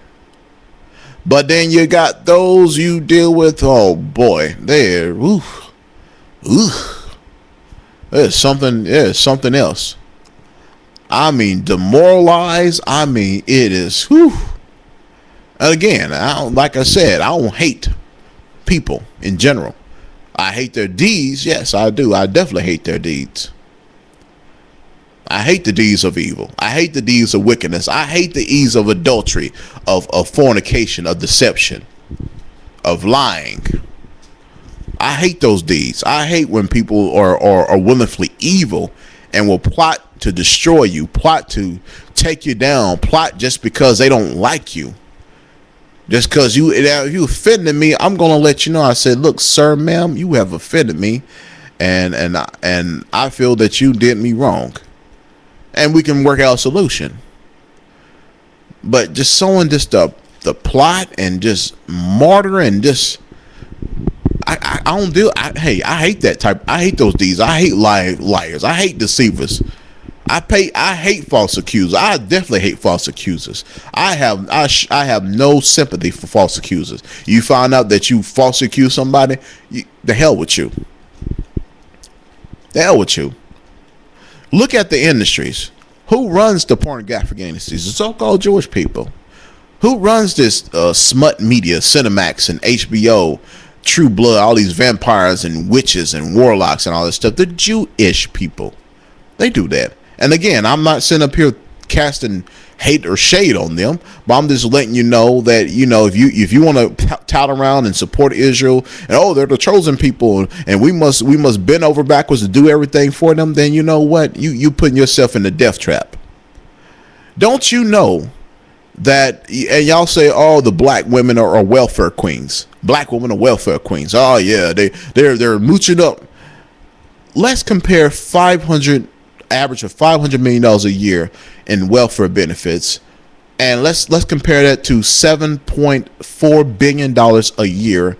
But then you got those you deal with. Oh boy, they're there's something else. I mean, demoralized. I mean, it is. Whew. And again, like I said, I don't hate people in general. I hate their deeds. Yes, I do. I definitely hate their deeds. I hate the deeds of evil. I hate the deeds of wickedness. I hate the deeds of adultery, of fornication, of deception, of lying. I hate those deeds. I hate when people are willingly evil and will plot to destroy you, plot to take you down, plot just because they don't like you. Just because you offended me, I'm gonna let you know. I said, look, sir, ma'am, you have offended me, and I feel that you did me wrong, and we can work out a solution. But just sowing just the plot and just martyr and just I don't do. I hate that type. I hate those deeds. I hate liars. I hate deceivers. I hate false accusers. I definitely hate false accusers. I have no sympathy for false accusers. You find out that you false accuse somebody, the hell with you. The hell with you. Look at the industries. Who runs the pornographic industries? The so-called Jewish people. Who runs this smut media, Cinemax and HBO, True Blood, all these vampires and witches and warlocks and all this stuff? The Jewish people. They do that. And again, I'm not sitting up here casting hate or shade on them, but I'm just letting you know that, if you want to tout around and support Israel and they're the chosen people and we must bend over backwards to do everything for them, then you know what? You putting yourself in the death trap. Don't you know that? And y'all say, the black women are welfare queens. Black women are welfare queens. Oh yeah, they're mooching up. Let's compare average of $500 million a year in welfare benefits, and let's compare that to $7.4 billion a year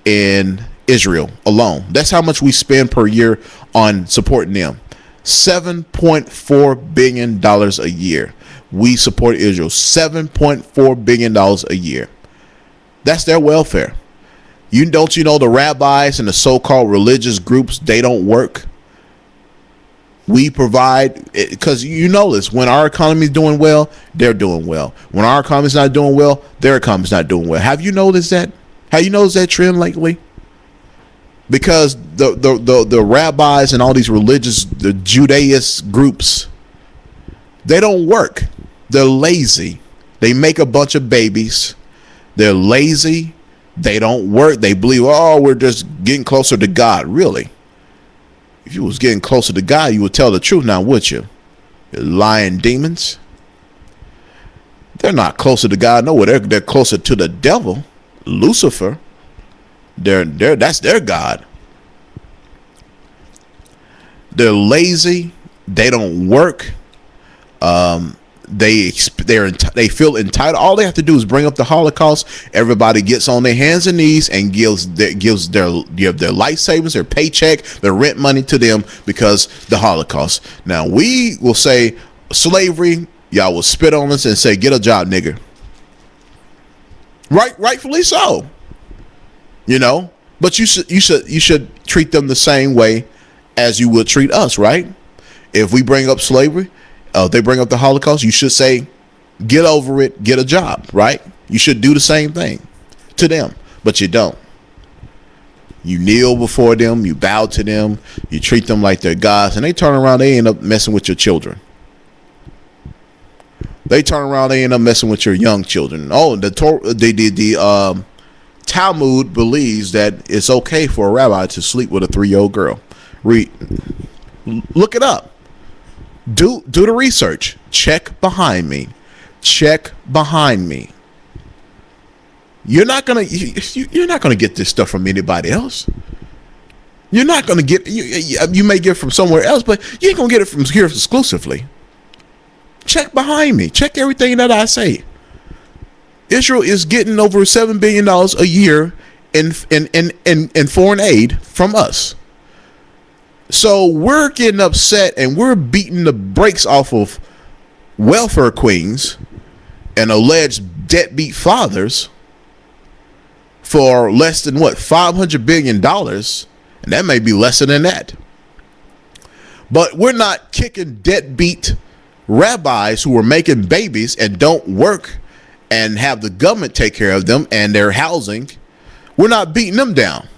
in Israel alone. That's how much we spend per year on supporting them. $7.4 billion a year we support Israel. $7.4 billion a year. That's their welfare. Don't you know the rabbis and the so-called religious groups, they don't work? We provide, because you know this, when our economy is doing well, they're doing well. When our economy is not doing well, their economy is not doing well. Have you noticed that? Have you noticed that trend lately? Because the rabbis and all these the Judaist groups, they don't work. They're lazy. They make a bunch of babies. They're lazy. They don't work. They believe, we're just getting closer to God. Really? If you was getting closer to God, you would tell the truth now, would you? You're lying demons. They're not closer to God. No, they're closer to the devil, Lucifer. That's their God. They're lazy. They don't work. They feel entitled. All they have to do is bring up the Holocaust. Everybody gets on their hands and knees and gives their life savings, their paycheck, their rent money to them because the Holocaust. Now we will say slavery. Y'all will spit on us and say, "Get a job, nigger." Rightfully so. But you should treat them the same way as you would treat us, right? If we bring up slavery, they bring up the Holocaust, you should say, get over it, get a job, right? You should do the same thing to them, but you don't. You kneel before them, you bow to them, you treat them like they're gods, and they turn around, they end up messing with your children. They turn around, they end up messing with your young children. The Talmud believes that it's okay for a rabbi to sleep with a 3-year-old girl. Look it up. Do the research. Check behind me. You're not gonna get this stuff from anybody else. You're not gonna get you may get it from somewhere else, but you ain't gonna get it from here exclusively. Check behind me. Check everything that I say. Israel is getting over $7 billion a year in foreign aid from us. So we're getting upset and we're beating the brakes off of welfare queens and alleged deadbeat fathers for less than $500 billion, and that may be less than that. But we're not kicking deadbeat rabbis who are making babies and don't work and have the government take care of them and their housing. We're not beating them down.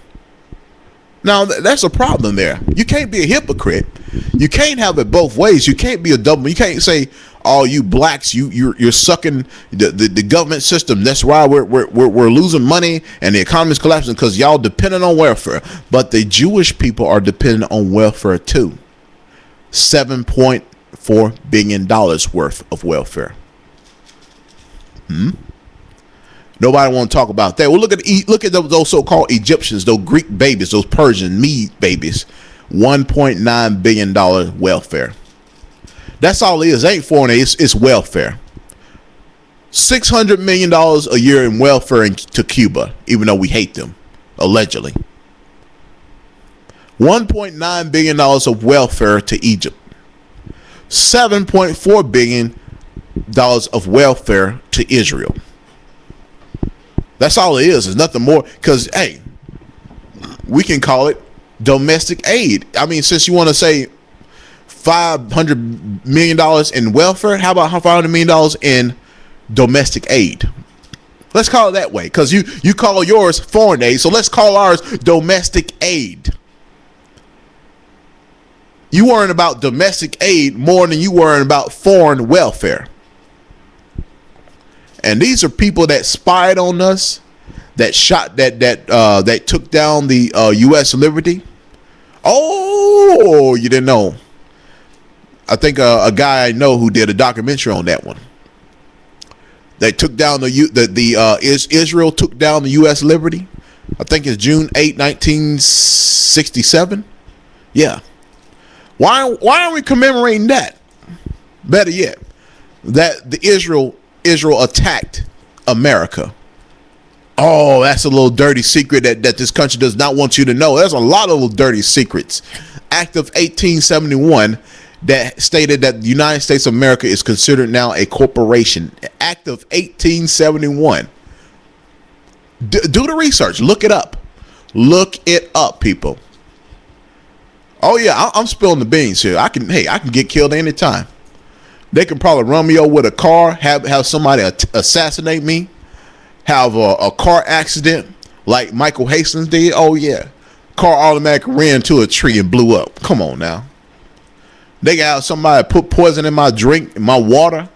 Now, that's a problem there. You can't be a hypocrite You can't have it both ways. You can't be a double. You can't say, "Oh, you blacks, you're sucking the government system. That's why we're losing money and the economy is collapsing because y'all dependent on welfare." But the Jewish people are dependent on welfare too. $7.4 billion worth of welfare. Nobody want to talk about that. Well, look at those so-called Egyptians, those Greek babies, those Persian Mede babies. $1.9 billion welfare. That's all it is. It ain't foreign aid. It's welfare. $600 million a year in welfare to Cuba, even though we hate them, allegedly. $1.9 billion of welfare to Egypt. $7.4 billion of welfare to Israel. That's all it is. It's nothing more. Because, hey, we can call it domestic aid. I mean, since you want to say $500 million in welfare, how about $500 million in domestic aid? Let's call it that way. Because you call yours foreign aid. So let's call ours domestic aid. You worrying about domestic aid more than you worrying about foreign welfare. And these are people that spied on us, that shot, that took down the U.S. Liberty. Oh, you didn't know? I think a guy I know who did a documentary on that one. They took down Israel took down the U.S. Liberty. I think it's June 8, 1967. Yeah. Why aren't we commemorating that? Better yet, that the Israel attacked America. Oh, that's a little dirty secret that this country does not want you to know. There's a lot of little dirty secrets. Act of 1871 that stated that the United States of America is considered now a corporation. Act of 1871. Do the research. Look it up. Look it up, people. Oh yeah, I'm spilling the beans here. I can get killed anytime. They can probably run me over with a car, have somebody assassinate me, have a car accident like Michael Hastings did. Oh yeah, car automatically ran into a tree and blew up. Come on now. They can have somebody put poison in my drink, in my water.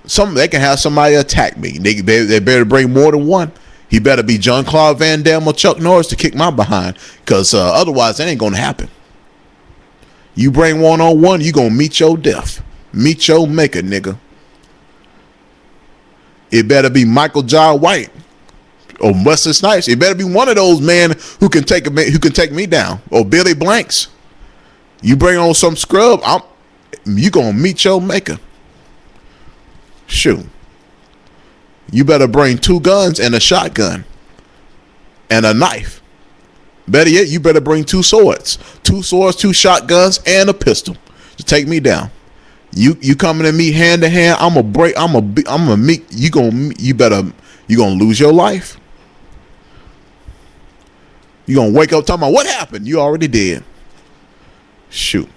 They can have somebody attack me. They better bring more than one. He better be Jean-Claude Van Damme or Chuck Norris to kick my behind, because otherwise that ain't gonna happen. You bring one on one, you gonna meet your death. Meet your maker, nigga. It better be Michael Jai White or Wesley Snipes. It better be one of those men who can take me down, or Billy Blanks. You bring on some scrub, you gonna meet your maker. Shoot. You better bring 2 guns and a shotgun and a knife. Better yet, you better bring 2 swords. 2 swords, 2 shotguns, and a pistol to take me down. You coming at me hand to hand, I'm gonna meet you. You gonna lose your life. You gonna wake up talking about what happened. You already did. Shoot.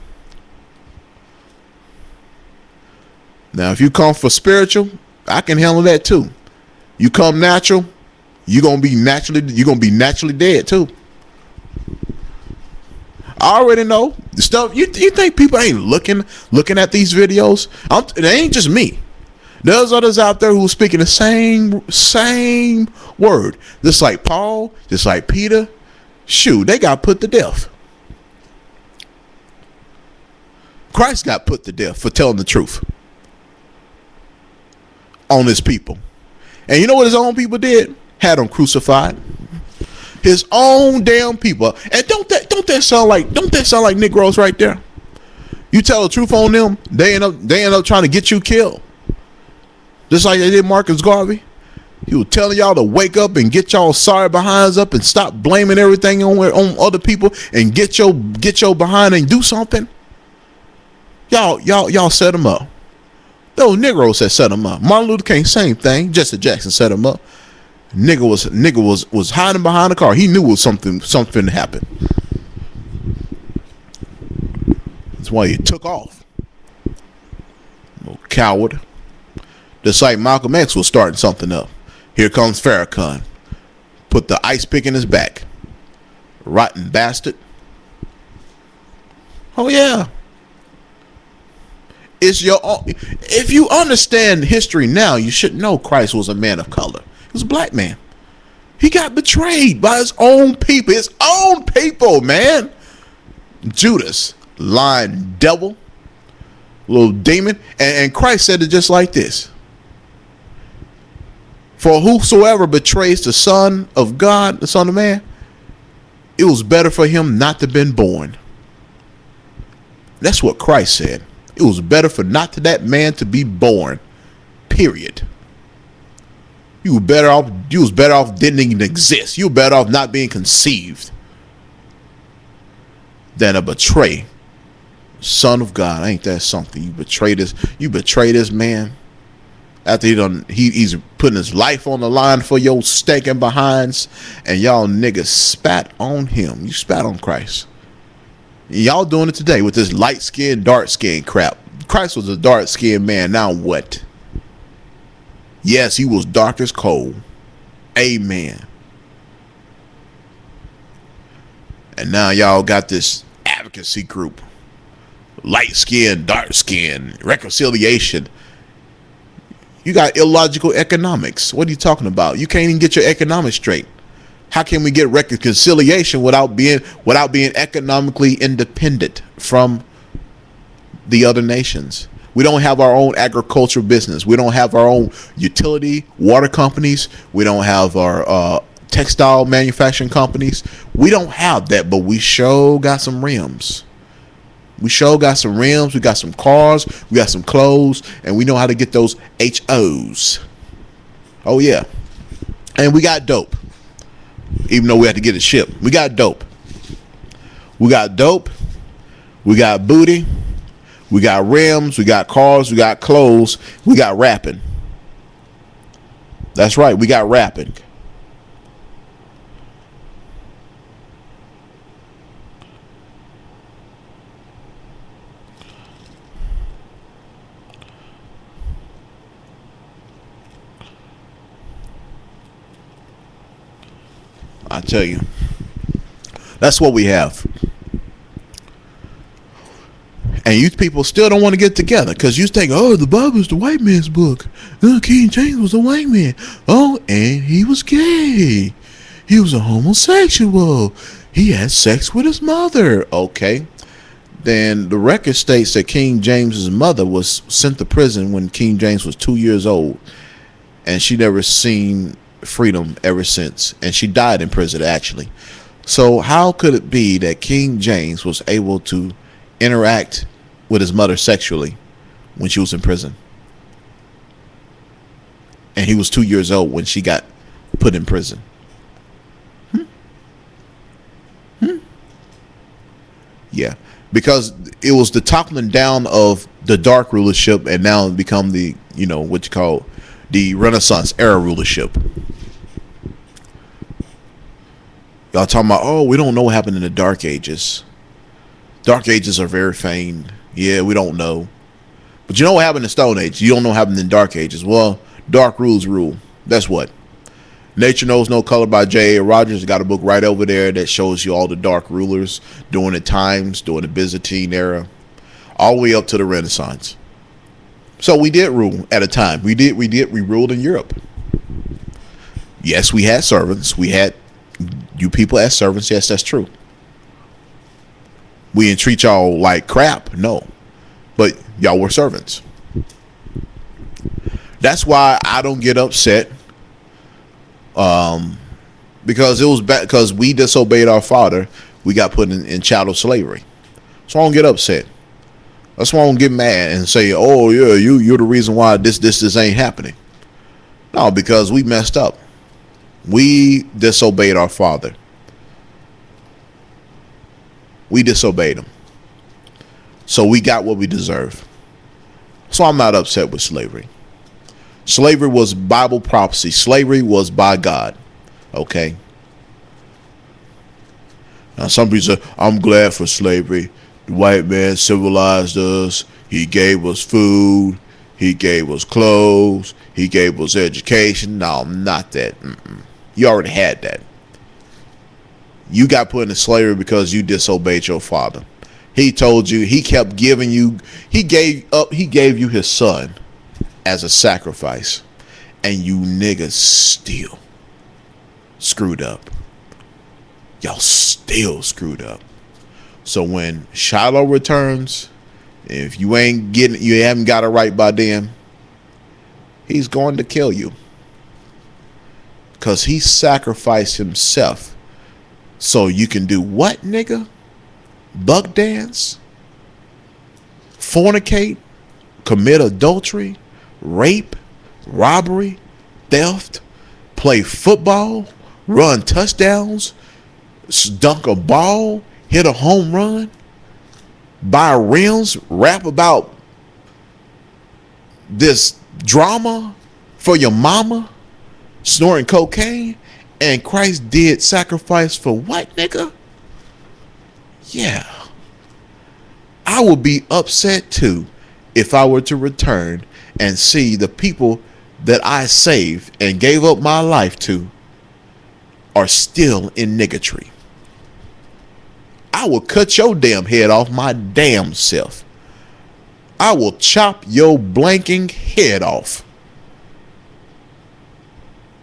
Now, if you come for spiritual, I can handle that too. You come natural, you're gonna be naturally dead too. I already know the stuff. You think people ain't looking at these videos? It ain't just me. There's others out there who are speaking the same word. Just like Paul, just like Peter. Shoot, they got put to death. Christ got put to death for telling the truth on his people. And you know what his own people did? Had him crucified. His own damn people. And don't that sound like Negroes right there? You tell the truth on them, they end up trying to get you killed. Just like they did Marcus Garvey. He was telling y'all to wake up and get y'all sorry behinds up and stop blaming everything on other people and get your behind and do something. Y'all set him up. Those Negroes that set him up. Martin Luther King, same thing. Jesse Jackson set him up. Nigga was hiding behind the car. He knew it was something to happen. That's why he took off. Little coward. Just like Malcolm X was starting something up. Here comes Farrakhan. Put the ice pick in his back. Rotten bastard. Oh yeah. It's your own. If you understand history now, you should know Christ was a man of color. He was a black man. He got betrayed by his own people. His own people, man. Judas, lying devil, little demon. And Christ said it just like this. For whosoever betrays the Son of God, the Son of Man, it was better for him not to have been born. That's what Christ said. It was better for not to that man to be born. Period. You were better off. You was better off didn't even exist. You were better off not being conceived than a betray. Son of God, ain't that something? You betray this. You betray this man after he's putting his life on the line for your stinking behinds, and y'all niggas spat on him. You spat on Christ. Y'all doing it today with this light skin, dark skin crap. Christ was a dark skinned man. Now what? Yes, he was dark as coal. Amen. And now y'all got this advocacy group. Light skin, dark skin, reconciliation. You got illogical economics. What are you talking about? You can't even get your economics straight. How can we get reconciliation without being economically independent from the other nations? We don't have our own agricultural business. We don't have our own utility, water companies. We don't have our textile manufacturing companies. We don't have that, but we sure got some rims. We sure got some rims. We got some cars. We got some clothes. And we know how to get those HOs. Oh, yeah. And we got dope. Even though we had to get it shipped. We got dope. We got dope. We got booty. We got rims. We got cars. We got clothes. We got rapping. That's right. We got rapping. I tell you, that's what we have. And you people still don't want to get together because you think, oh, the Bible is the white man's book. King James was a white man. Oh, and he was gay. He was a homosexual. He had sex with his mother. Okay. Then the record states that King James's mother was sent to prison when King James was 2 years old. And she never seen freedom ever since, and she died in prison actually. So how could it be that King James was able to interact with his mother sexually when she was in prison, and he was 2 years old when she got put in prison? Yeah, because it was the toppling down of the dark rulership, and now it become the, what you call the Renaissance era rulership. Y'all talking about, oh, we don't know what happened in the Dark Ages. Dark Ages are very faint. Yeah, we don't know. But you know what happened in the Stone Age? You don't know what happened in Dark Ages. Well, dark rules rule. That's what. Nature Knows No Color by J.A. Rogers got a book right over there that shows you all the dark rulers during the times, during the Byzantine era, all the way up to the Renaissance. So we did rule at a time. We ruled in Europe. Yes, we had servants. We had you people as servants. Yes, that's true. We didn't treat y'all like crap. No. But y'all were servants. That's why I don't get upset. Because it was because we disobeyed our father. We got put in chattel slavery. So I don't get upset. That's why I don't get mad and say, oh yeah, you're the reason why this ain't happening. No, because we messed up. We disobeyed our father. We disobeyed him. So we got what we deserve. So I'm not upset with slavery. Slavery was Bible prophecy. Slavery was by God. Okay. Now some people say, I'm glad for slavery. The white man civilized us. He gave us food. He gave us clothes. He gave us education. No, not that. You already had that. You got put into slavery because you disobeyed your father. He told you, he kept giving you, he gave you his son as a sacrifice, and you niggas still screwed up. Y'all still screwed up. So when Shiloh returns, if you haven't got it right by then, he's going to kill you. Because he sacrificed himself so you can do what, nigga? Buck dance? Fornicate? Commit adultery? Rape? Robbery? Theft? Play football? Run touchdowns? Dunk a ball? Hit a home run? Buy rims? Rap about this drama for your mama? Snorting cocaine? And Christ did sacrifice for what, nigga? Yeah. I would be upset too if I were to return and see the people that I saved and gave up my life to are still in niggatry. I will cut your damn head off my damn self. I will chop your blanking head off.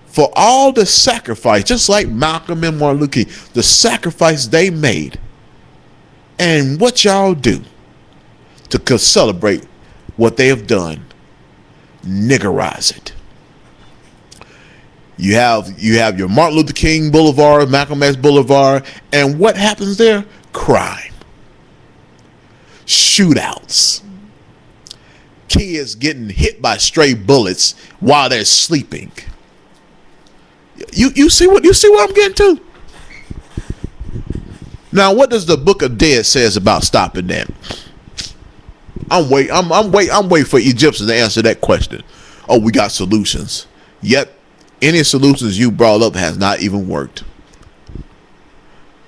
For all the sacrifice, just like Malcolm and Martin Luther King, the sacrifice they made. And what y'all do to celebrate what they have done, niggerize it. You have your Martin Luther King Boulevard, Malcolm X Boulevard, and what happens there? Crime. Shootouts. Kids getting hit by stray bullets while they're sleeping. You see what I'm getting to? Now, what does the Book of Dead says about stopping that? I'm waiting for Egyptians to answer that question. Oh, we got solutions. Yet, any solutions you brought up has not even worked.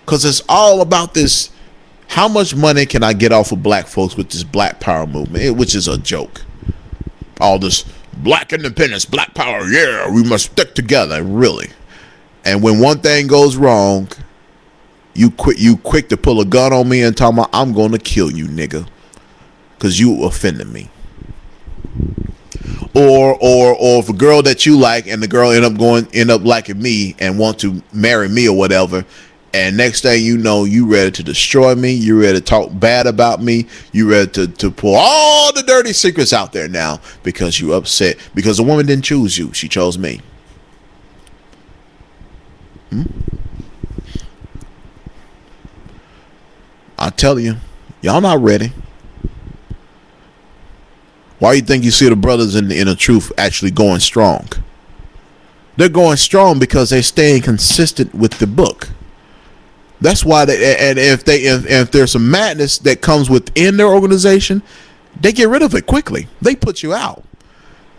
Because it's all about this. How much money can I get off of black folks with this black power movement, which is a joke. All this black independence, black power, yeah, we must stick together, really. And when one thing goes wrong, you quick to pull a gun on me and tell me I'm going to kill you, nigga, because you offended me. Or if a girl that you like and the girl end up liking me and want to marry me or whatever, and next thing you know, you ready to destroy me, you ready to talk bad about me, you ready to pull all the dirty secrets out there now because you upset because the woman didn't choose you, she chose me. I tell you, y'all not ready. Why you think you see the brothers in the truth actually going strong? They're going strong because they're staying consistent with the book. That's why if there's some madness that comes within their organization, they get rid of it quickly. They put you out.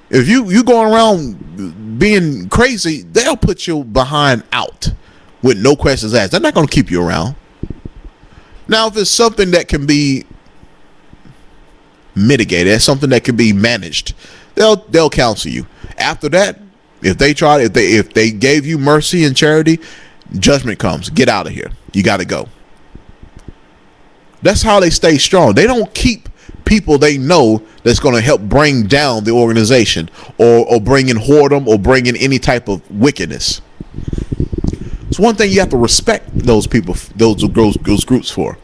If you going around being crazy, they'll put you behind out with no questions asked. They're not going to keep you around. Now, if it's something that can be mitigated, something that can be managed, they'll counsel you. After that, if they gave you mercy and charity, judgment comes. Get out of here. You got to go. That's how they stay strong. They don't keep people they know that's going to help bring down the organization or bring in whoredom or bring in any type of wickedness. It's one thing you have to respect those people, those groups for.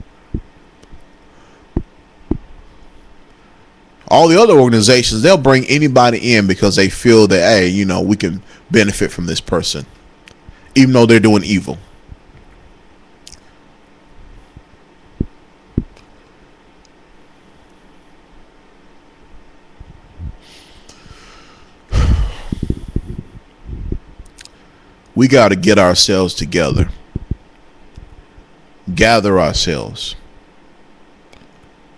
All the other organizations, they'll bring anybody in because they feel that, hey, we can benefit from this person, even though they're doing evil. We got to get ourselves together, gather ourselves,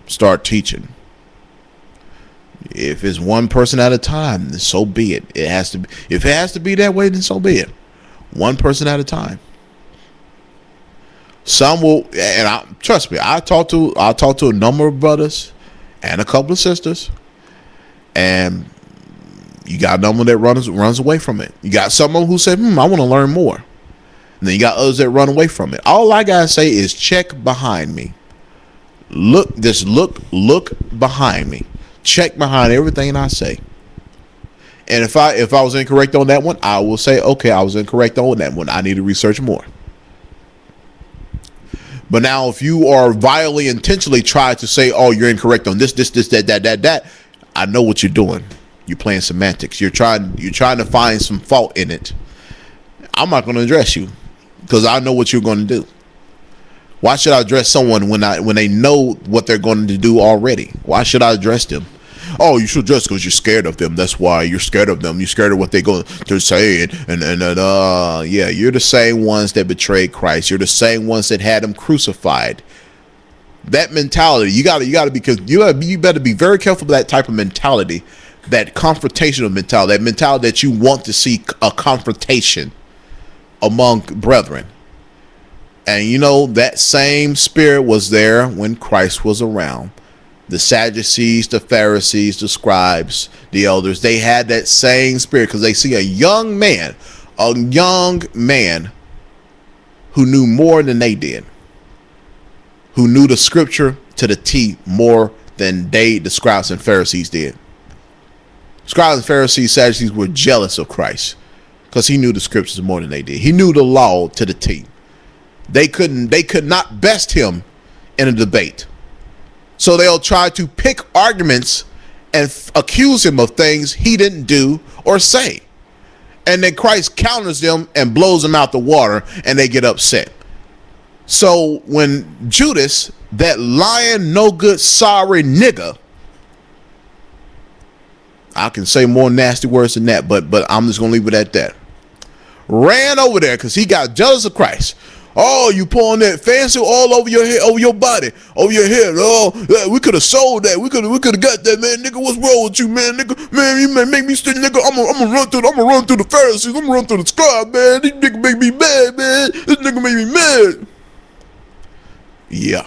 start teaching. If it's one person at a time, then so be it. It has to be. If it has to be that way, then so be it. One person at a time. Some will, and trust me, I talked to a number of brothers and a couple of sisters, and you got a number that runs away from it. You got some of them who said, I want to learn more. And then you got others that run away from it. All I gotta say is check behind me. Look behind me. Check behind everything I say. And if I was incorrect on that one, I will say, okay, I was incorrect on that one. I need to research more. But now, if you are vilely, intentionally try to say, oh, you're incorrect on this, that, I know what you're doing. You're playing semantics. You're trying to find some fault in it. I'm not going to address you because I know what you're going to do. Why should I address someone when they know what they're going to do already? Why should I address them? Oh, you should address because you're scared of them. That's why you're scared of them. You're scared of what they're going to say. Yeah, you're the same ones that betrayed Christ. You're the same ones that had him crucified. That mentality, you better be very careful with that type of mentality, that confrontational mentality, that mentality that you want to see a confrontation among brethren. And you know, that same spirit was there when Christ was around. The Sadducees, the Pharisees, the scribes, the elders, they had that same spirit because they see a young man who knew more than they did, who knew the scripture to the T more than the scribes and Pharisees did. Scribes and Pharisees, Sadducees were jealous of Christ because he knew the scriptures more than they did. He knew the law to the T. They could not best him in a debate. So they'll try to pick arguments and accuse him of things he didn't do or say. And then Christ counters them and blows them out the water and they get upset. So when Judas, that lying, no good, sorry nigga, I can say more nasty words than that, but I'm just going to leave it at that, ran over there because he got jealous of Christ. Oh, you pouring that fancy all over your head, over your body, over your head. Oh, we could have sold that. We could have got that, man. Nigga, what's wrong with you, man? Nigga, man, you may make me stick, nigga. I'm gonna run through the Pharisees. I'm gonna run through the scribe, man. This nigga make me mad, man. This nigga make me mad. Yeah.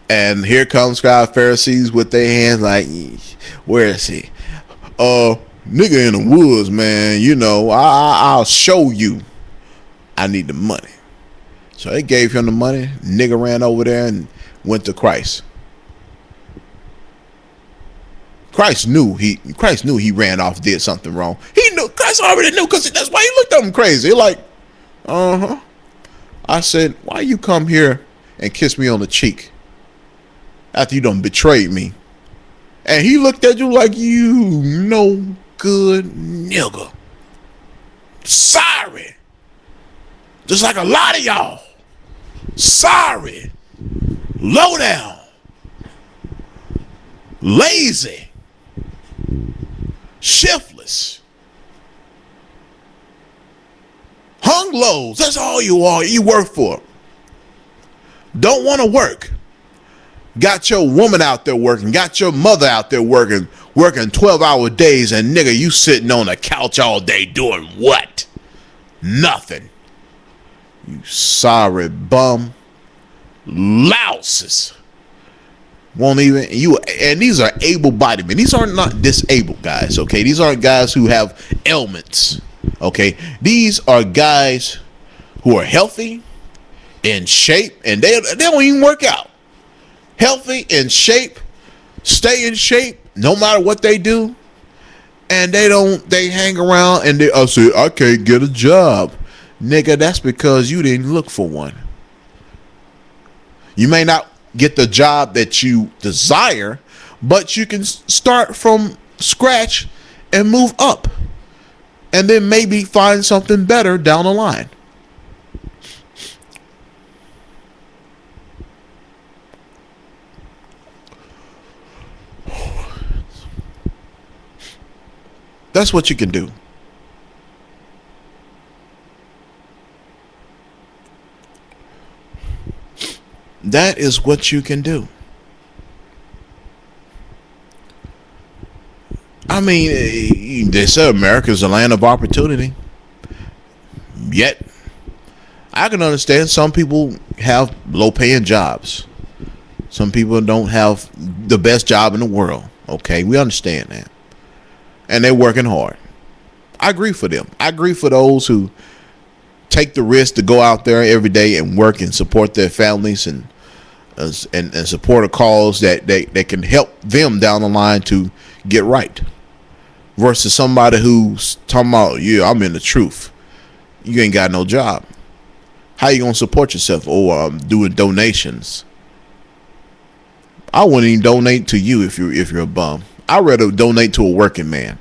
And here comes scribe Pharisees with their hands like, where is he? Nigga in the woods, man. You know, I'll show you. I need the money. So they gave him the money. Nigga ran over there and went to Christ. Christ knew he ran off, did something wrong. He knew. Christ already knew because that's why he looked at him crazy. Like, I said, why you come here and kiss me on the cheek after you done betrayed me? And he looked at you like, you no good nigga. Sorry. Just like a lot of y'all. Sorry. Low down. Lazy. Shiftless. Hung lows. That's all you are. You work for. Don't want to work. Got your woman out there working. Got your mother out there working 12-hour days, and nigga, you sitting on the couch all day doing what? Nothing. You sorry bum. Louses. Won't even you. And these are able-bodied men. These are not disabled guys, okay? These aren't guys who have ailments, okay? These are guys who are healthy, in shape, and they don't even work out. Healthy, in shape, stay in shape no matter what they do. And they hang around and they say, I can't get a job. Nigga, that's because you didn't look for one. You may not get the job that you desire, but you can start from scratch and move up. And then maybe find something better down the line. That's what you can do. That is what you can do. I mean, they say America is a land of opportunity. Yet, I can understand some people have low-paying jobs. Some people don't have the best job in the world. Okay, we understand that. And they're working hard. I agree for them. I agree for those who take the risk to go out there every day and work and support their families and support a cause that can help them down the line to get right, versus somebody who's talking about, yeah, I'm in the truth. You ain't got no job. How you gonna support yourself? Or doing donations. I wouldn't even donate to you if you're a bum. I'd rather donate to a working man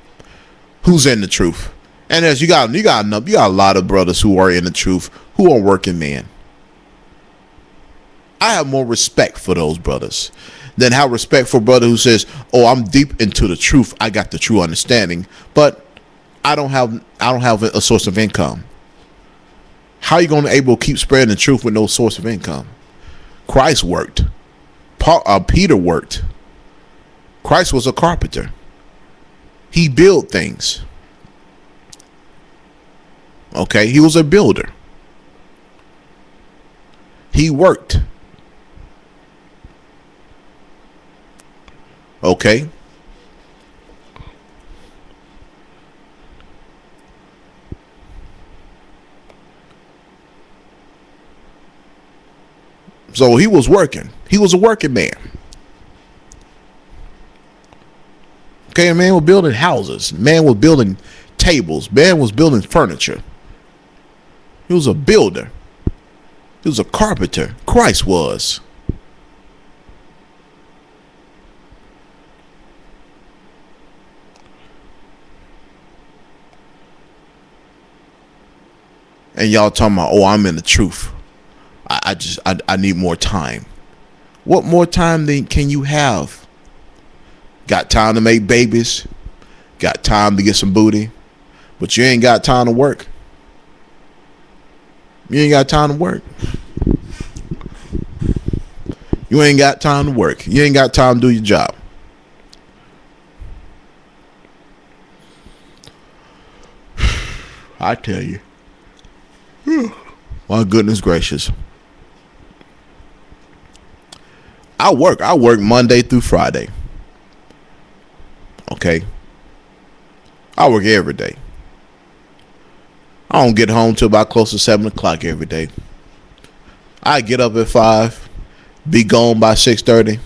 who's in the truth. And as you got a lot of brothers who are in the truth, who are working men. I have more respect for those brothers than have respect for a brother who says, "Oh, I'm deep into the truth. I got the true understanding, but I don't have a source of income." How are you going to able to keep spreading the truth with no source of income? Christ worked. Peter worked. Christ was a carpenter. He built things. Okay, he was a builder. He worked. Okay. So he was working. He was a working man. Okay, a man was building houses. Man was building tables. Man was building furniture. He was a builder. He was a carpenter. Christ was. And y'all talking about, oh, I'm in the truth. I need more time. What more time than can you have? Got time to make babies. Got time to get some booty. But you ain't got time to work. You ain't got time to work. You ain't got time to work. You ain't got time to do your job. I tell you. My goodness gracious. I work Monday through Friday. Okay. I work every day. I don't get home till about close to 7 o'clock every day. I get up at 5, be gone by 6:30,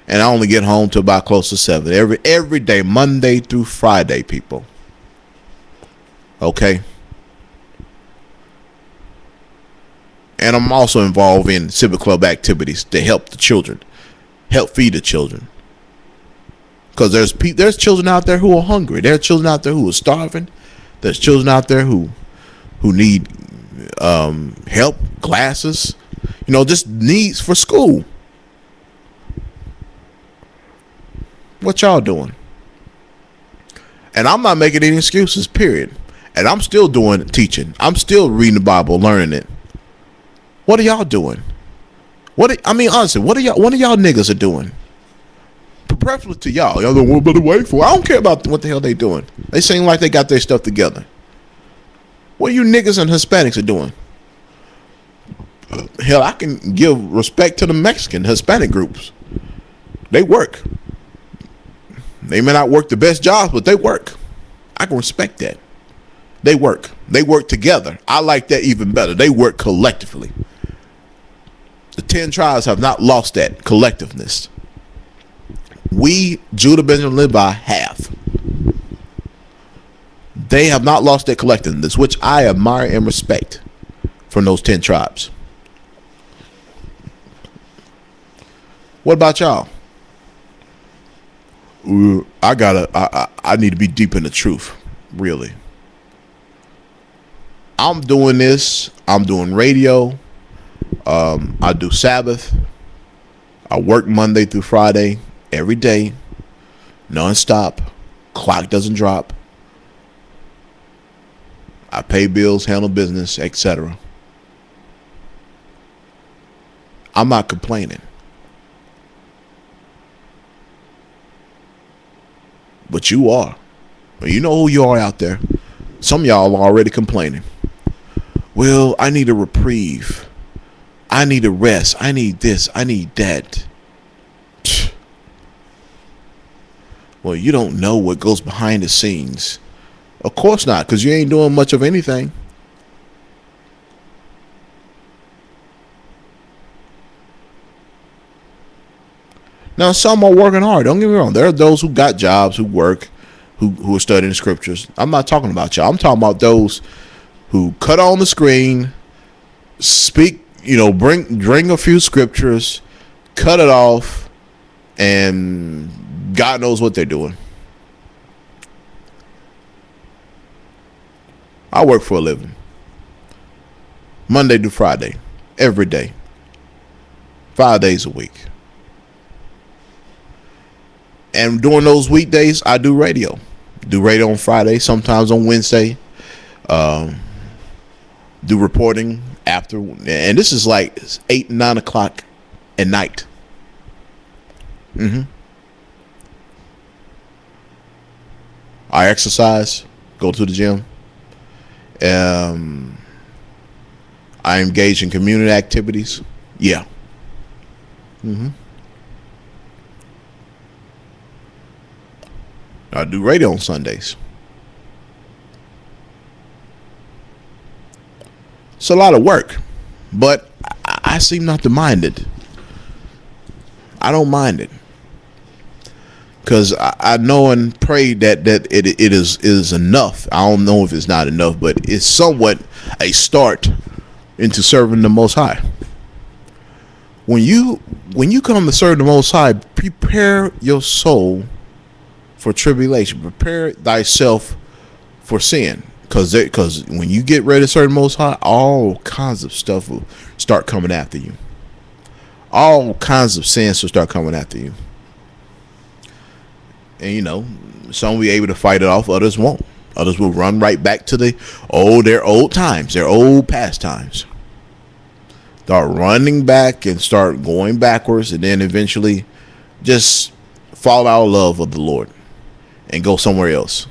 and I only get home till about close to 7. Every day, Monday through Friday, people. Okay. And I'm also involved in civic club activities to help the children, help feed the children. Because there's children out there who are hungry. There's children out there who are starving. There's children out there who need help, classes, just needs for school. What y'all doing? And I'm not making any excuses, period. And I'm still doing teaching. I'm still reading the Bible, learning it. What are y'all doing? Honestly, what are y'all niggas are doing? Preferably to y'all. Y'all don't want to wait for. I don't care about what the hell they doing. They seem like they got their stuff together. What you niggas and Hispanics are doing? Hell, I can give respect to the Mexican, Hispanic groups. They work. They may not work the best jobs, but they work. I can respect that. They work. They work together. I like that even better. They work collectively. The 10 tribes have not lost that collectiveness. We, Judah, Benjamin, Levi, have. They have not lost their collectiveness, which I admire and respect from those 10 tribes. What about y'all? I need to be deep in the truth, really. I'm doing this. I'm doing radio. I do Sabbath. I work Monday through Friday, every day, non-stop. Clock doesn't drop. I pay bills, handle business, etc. I'm not complaining. But you are. You know who you are out there. Some of y'all are already complaining. Well, I need a reprieve. I need a rest. I need this. I need that. Well, you don't know what goes behind the scenes. Of course not, because you ain't doing much of anything. Now, some are working hard. Don't get me wrong. There are those who got jobs, who work, who are studying scriptures. I'm not talking about y'all. I'm talking about those who cut on the screen, speak, bring a few scriptures, cut it off, and God knows what they're doing. I work for a living. Monday to Friday. Every day. 5 days a week. And during those weekdays, I do radio. Do radio on Friday, sometimes on Wednesday. Do reporting after. And this is like 8, 9 o'clock at night. I exercise. Go to the gym. I engage in community activities. Yeah. I do radio on Sundays. It's a lot of work, but I seem not to mind it. I don't mind it, because I know and pray that it is enough. I don't know if it's not enough, but it's somewhat a start into serving the Most High. When you come to serve the Most High, prepare your soul for tribulation. Prepare thyself for sin, because when you get ready to serve the Most High, all kinds of stuff will start coming after you. All kinds of sins will start coming after you. And some will be able to fight it off, others won't. Others will run right back to their old times, their old pastimes. Start running back and start going backwards, and then eventually just fall out of love of the Lord and go somewhere else,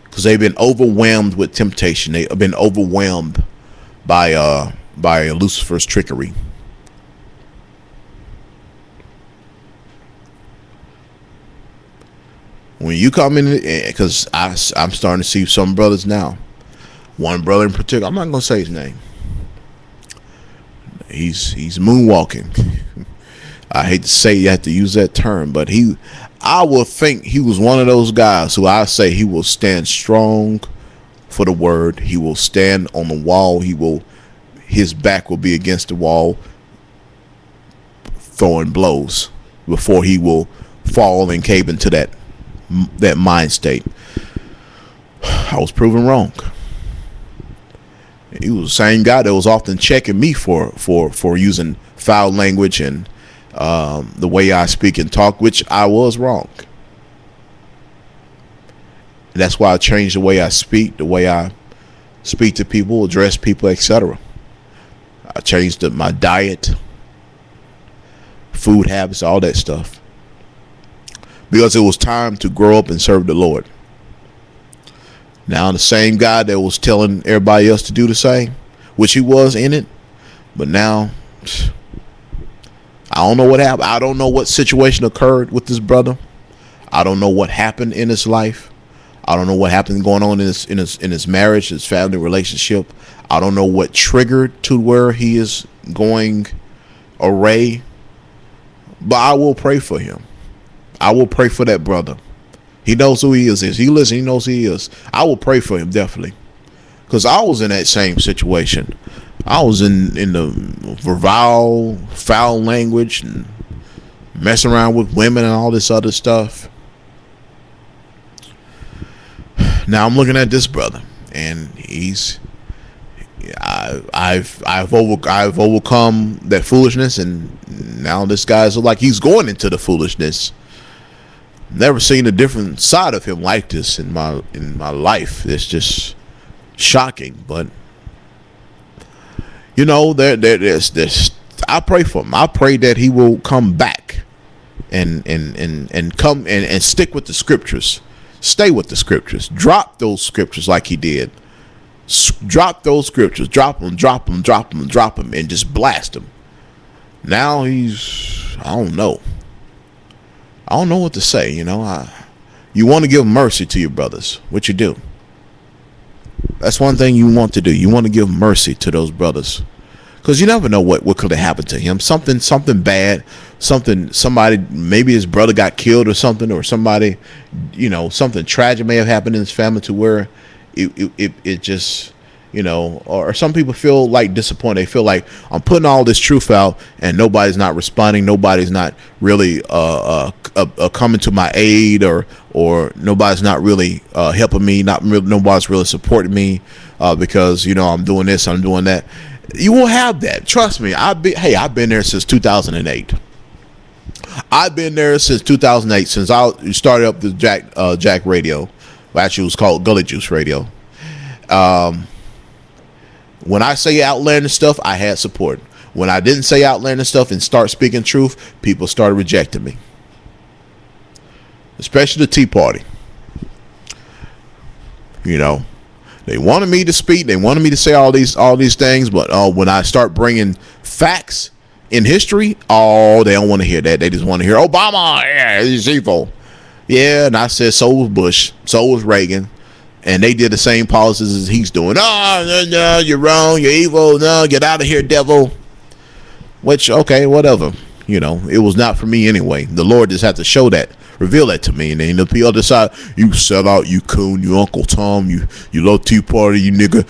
because they've been overwhelmed with temptation. They have been overwhelmed by Lucifer's trickery. When you come in, because I'm starting to see some brothers now. One brother in particular, I'm not going to say his name. He's moonwalking. I hate to say you have to use that term, but I will think he was one of those guys who I say he will stand strong for the word. He will stand on the wall. His back will be against the wall, throwing blows before he will fall and cave into that mind state. I was proven wrong. He was the same guy that was often checking me for using foul language and the way I speak and talk, which I was wrong. And that's why I changed the way I speak, the way I speak to people, address people, etc. I changed my diet, food habits, all that stuff, because it was time to grow up and serve the Lord. Now, the same guy that was telling everybody else to do the same, which he was in it, but now I don't know what happened. I don't know what situation occurred with this brother. I don't know what happened in his life. I don't know what happened going on in his marriage, his family relationship. I don't know what triggered to where he is going array. But I will pray for him. I will pray for that brother. He knows who he is. If he listens, he knows who he is. I will pray for him, definitely. Because I was in that same situation. I was in the foul language and messing around with women and all this other stuff. Now I'm looking at this brother, and I've overcome that foolishness, and now this guy's like he's going into the foolishness. Never seen a different side of him like this in my life. It's just shocking, but there's this. I pray for him. I pray that he will come back and come and stick with the scriptures. Stay with the scriptures. Drop those scriptures like he did. Drop those scriptures. Drop them, and just blast them. Now I don't know what to say. You want to give mercy to your brothers, what you do. That's one thing you want to do. You want to give mercy to those brothers, because you never know what could have happened to him. Something bad, somebody, maybe his brother got killed or something, or somebody, something tragic may have happened in his family to where it just, or some people feel like disappointed. They feel like, I'm putting all this truth out and nobody's not responding. Nobody's not really coming to my aid, or nobody's not really helping me. Nobody's really supporting me because I'm doing this, I'm doing that. You will have that. Trust me. I've been there since 2008. I've been there since 2008, since I started up the Jack Radio. Well, actually, it was called Gully Juice Radio. When I say outlandish stuff, I had support. When I didn't say outlandish stuff and start speaking truth, people started rejecting me. Especially the Tea Party. They wanted me to speak. They wanted me to say all these things. But when I start bringing facts in history, they don't want to hear that. They just want to hear Obama. Yeah, he's evil. Yeah, and I said so was Bush, so was Reagan, and they did the same policies as he's doing. No, you're wrong. You're evil. No, get out of here, devil. Which, okay, whatever. It was not for me anyway. The Lord just had to reveal that to me. And then the other side, you sell out, you coon, you Uncle Tom, you low Tea Party, you nigga,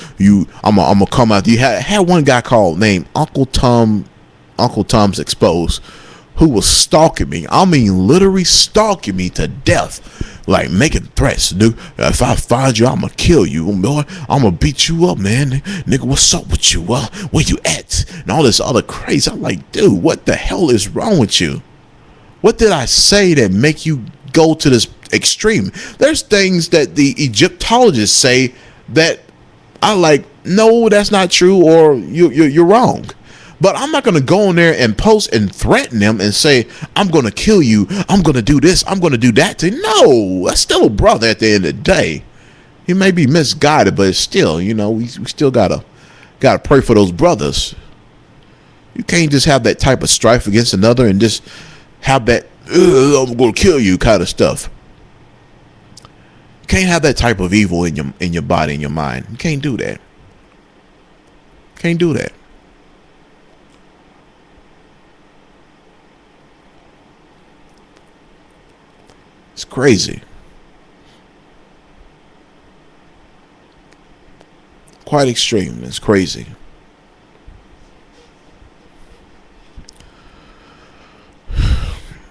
I'm gonna come out. You had one guy named Uncle Tom's Exposed, who was stalking me. I mean, literally stalking me to death, like making threats. Dude, if I find you, I'm gonna kill you. I'm gonna beat you up, man. Nigga, what's up with you? Where you at? And all this other crazy. I'm like, dude, what the hell is wrong with you? What did I say that make you go to this extreme? There's things that the Egyptologists say that I like, no, that's not true, or you're wrong. But I'm not going to go in there and post and threaten them and say, I'm going to kill you, I'm going to do this, I'm going to do that. No, that's still a brother at the end of the day. He may be misguided, but it's still, we still gotta pray for those brothers. You can't just have that type of strife against another and just have that, I'm going to kill you kind of stuff. You can't have that type of evil in your body, in your mind. You can't do that. Can't do that. It's crazy. Quite extreme. It's crazy.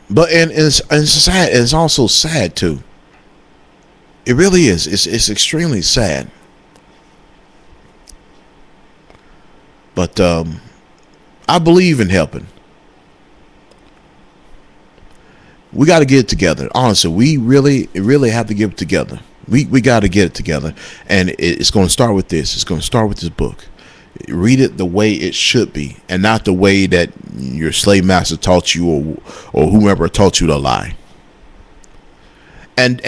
But and it's sad. It's also sad too. It really is. It's extremely sad. But I believe in helping. We got to get it together. Honestly, we really have to get it together. We got to get it together, and it's going to start with this. It's going to start with this book. Read it the way it should be, and not the way that your slave master taught you, or whomever taught you to lie. And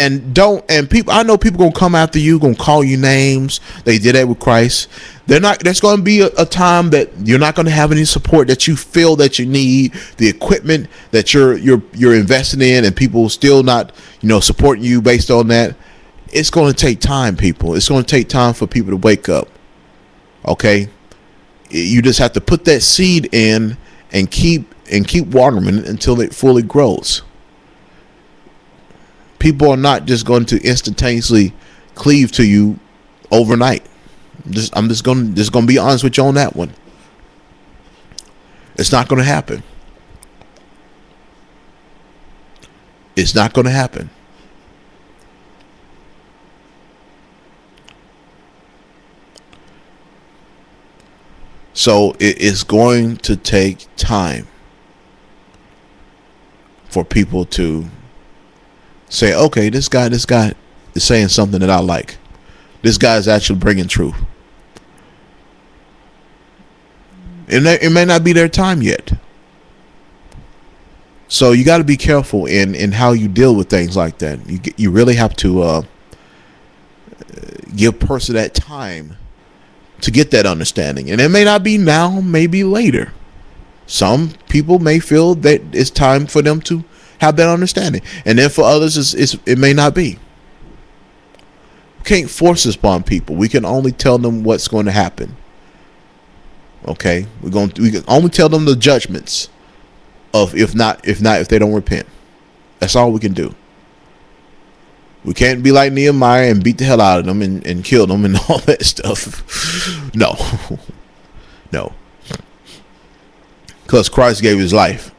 people, I know people gonna come after you, gonna call you names. They did that with Christ. There's gonna be a time that you're not gonna have any support that you feel that you need, the equipment that you're investing in, and people still not supporting you based on that. It's gonna take time, people. It's gonna take time for people to wake up. Okay, you just have to put that seed in and keep watering it until it fully grows. People are not just going to instantaneously cleave to you overnight. I'm just going to be honest with you on that one. It's not going to happen. It's not going to happen. So it is going to take time for people to say, okay, this guy is saying something that I like. This guy is actually bringing truth. It may not be their time yet. So you got to be careful in how you deal with things like that. You really have to give a person that time to get that understanding. And it may not be now, maybe later. Some people may feel that it's time for them to have that understanding, and then for others it may not be. We can't force this upon people. We can only tell them what's going to happen. Okay, we can only tell them the judgments of if they don't repent. That's all we can do. We can't be like Nehemiah and beat the hell out of them and kill them and all that stuff. No, no, because Christ gave his life,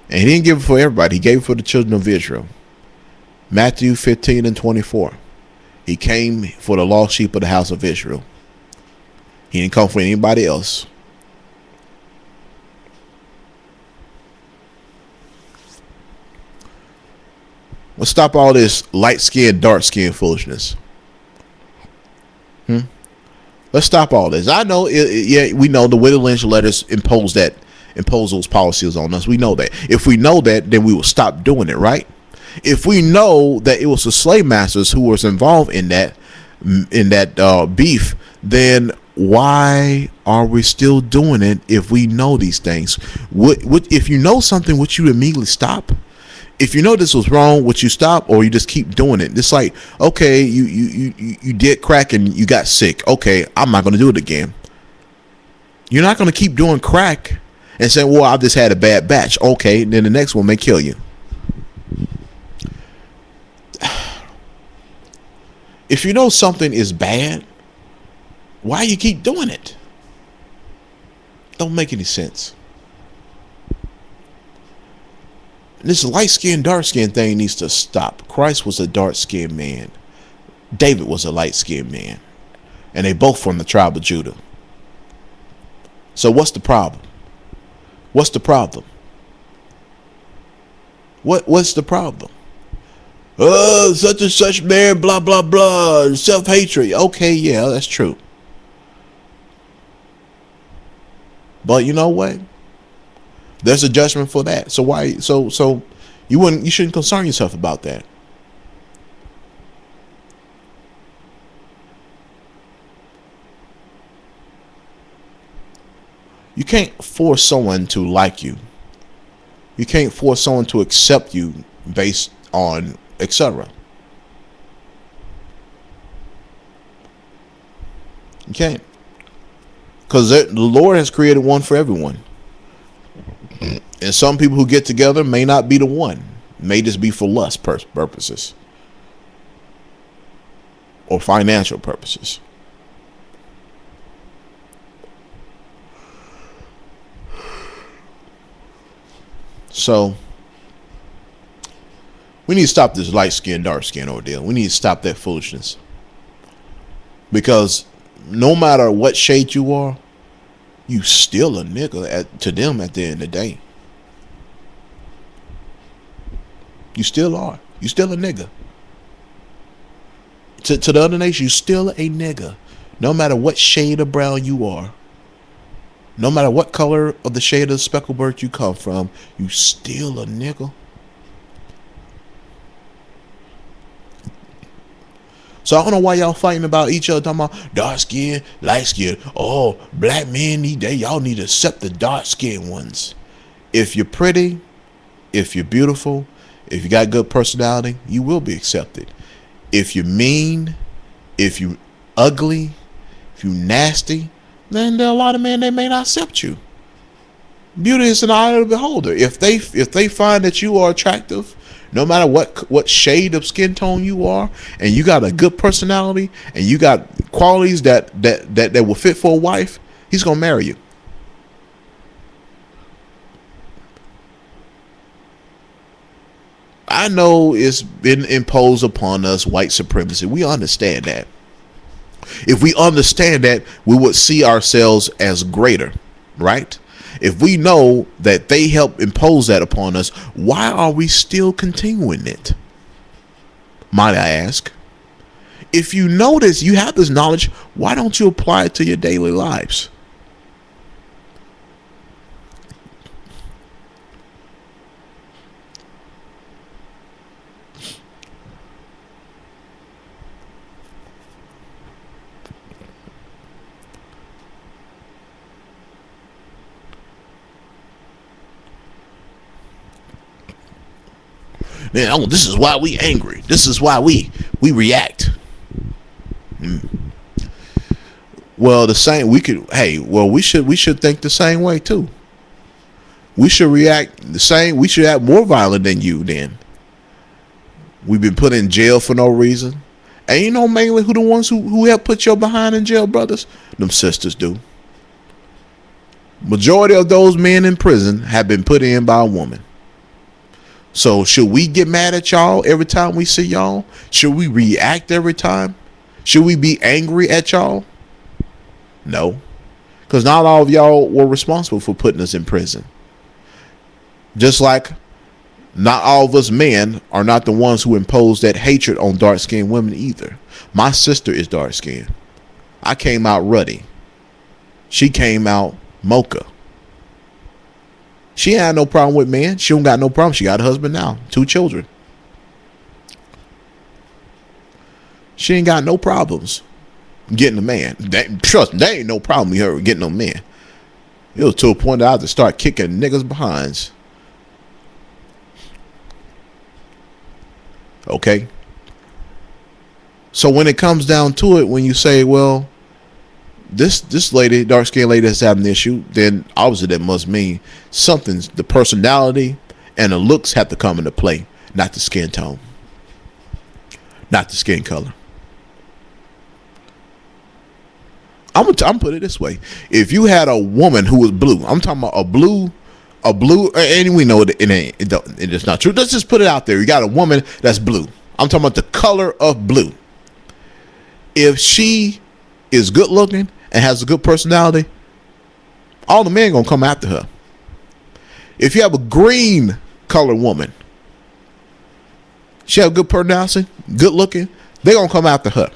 and he didn't give it for everybody. He gave it for the children of Israel. Matthew 15:24. He came for the lost sheep of the house of Israel. He didn't come for anybody else. Let's stop all this light skin, dark skin foolishness. Let's stop all this. I know, yeah, we know the Widow Lynch letters impose those policies on us. We know that. If we know that, then we will stop doing it, right? If we know that it was the slave masters who was involved in that beef, then why are we still doing it if we know these things? If you know something, would you immediately stop? If you know this was wrong, would you stop, or you just keep doing it? It's like, okay, you did crack and you got sick. Okay, I'm not going to do it again. You're not going to keep doing crack and say, well, I just had a bad batch. Okay, then the next one may kill you. If you know something is bad, why you keep doing it? Don't make any sense. This light skin, dark skin thing needs to stop. Christ was a dark skinned man. David was a light skinned man. And they both from the tribe of Judah. So what's the problem? What's the problem? What's the problem? Such and such man, blah, blah, blah, self-hatred. Okay, yeah, that's true. But you know what? There's a judgment for that. So why? So you shouldn't concern yourself about that. You can't force someone to like you. You can't force someone to accept you based on etc. You can't, because the Lord has created one for everyone. And some people who get together may not be the one. May just be for lust purposes or financial purposes. So we need to stop this light skin, dark skin ordeal. We need to stop that foolishness. Because no matter what shade you are, you still a nigga to them at the end of the day. You still are. You still a nigga. To the other nation, you still a nigga. No matter what shade of brown you are. No matter what color of the shade of the speckled bird you come from, you still a nigga. So I don't know why y'all fighting about each other, talking about dark skin, light skin. Oh, black men y'all need to accept the dark skin ones. If you're pretty, if you're beautiful, if you got good personality, you will be accepted. If you're mean, if you're ugly, if you're nasty, then there are a lot of men that may not accept you. Beauty is an eye of the beholder. If they find that you are attractive, no matter what shade of skin tone you are, and you got a good personality, and you got qualities that will fit for a wife, he's gonna marry you. I know it's been imposed upon us, white supremacy. We understand that. If we understand that, we would see ourselves as greater, right? If we know that they help impose that upon us, why are we still continuing it? Might I ask? If you know this, you have this knowledge, why don't you apply it to your daily lives? Man, this is why we angry. This is why we react. Well, the same we could. Hey, well, we should think the same way too. We should react the same. We should act more violent than you. Then we've been put in jail for no reason, and you know mainly who the ones who help put your behind in jail, brothers. Them sisters do. Majority of those men in prison have been put in by a woman. So should we get mad at y'all every time we see y'all? Should we react every time? Should we be angry at y'all? No, because not all of y'all were responsible for putting us in prison. Just like not all of us men are not the ones who impose that hatred on dark-skinned women either. My sister is dark-skinned. I came out ruddy. She came out mocha. She ain't had no problem with men. She don't got no problem. She got a husband now, 2 children. She ain't got no problems getting a man. Trust me, there ain't no problem with her getting no man. It was to a point that I had to start kicking niggas behinds. Okay. So when it comes down to it, when you say, well, this lady, dark skinned lady, that's having an issue, then obviously that must mean something's the personality and the looks have to come into play, not the skin tone, not the skin color. I'm put it this way: if you had a woman who was blue, I'm talking about a blue, and we know it ain't, it's not true. Let's just put it out there. You got a woman that's blue. I'm talking about the color of blue. If she is good looking and has a good personality, all the men gonna come after her. If you have a green color woman, she have good personality, good looking, they gonna come after her.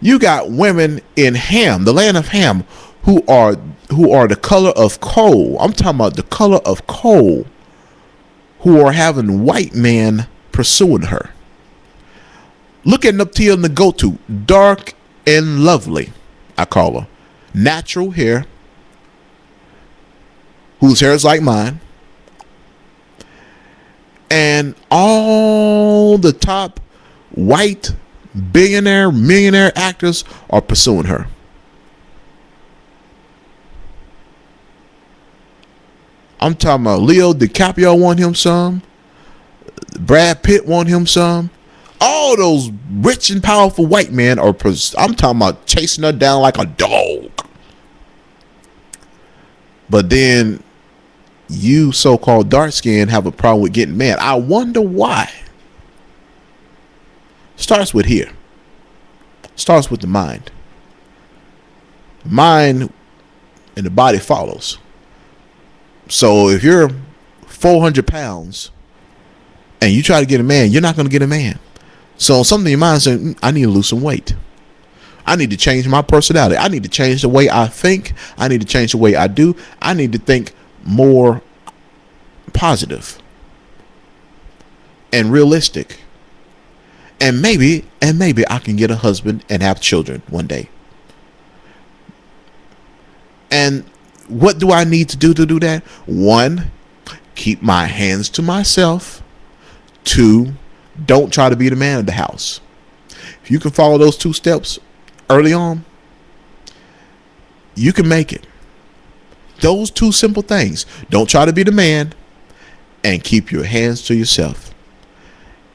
You got women in Ham, the land of Ham, who are the color of coal. I'm talking about the color of coal, who are having white men pursuing her. Look at Naptia Nagotu, dark and lovely, I call her. Natural hair, whose hair is like mine. And all the top white millionaire actors are pursuing her. I'm talking about Leo DiCaprio want him some. Brad Pitt want him some. All those rich and powerful white men are, I'm talking about chasing her down like a dog. But then you so-called dark skin have a problem with getting mad. I wonder why. Starts with here. Starts with the mind. Mind and the body follows. So if you're 400 pounds and you try to get a man, you're not going to get a man. So something in your mind saying, I need to lose some weight. I need to change my personality. I need to change the way I think. I need to change the way I do. I need to think more positive and realistic. And maybe I can get a husband and have children one day. And what do I need to do that? 1, keep my hands to myself. 2, don't try to be the man of the house. If you can follow those 2 steps early on, you can make it. Those 2 simple things. Don't try to be the man and keep your hands to yourself.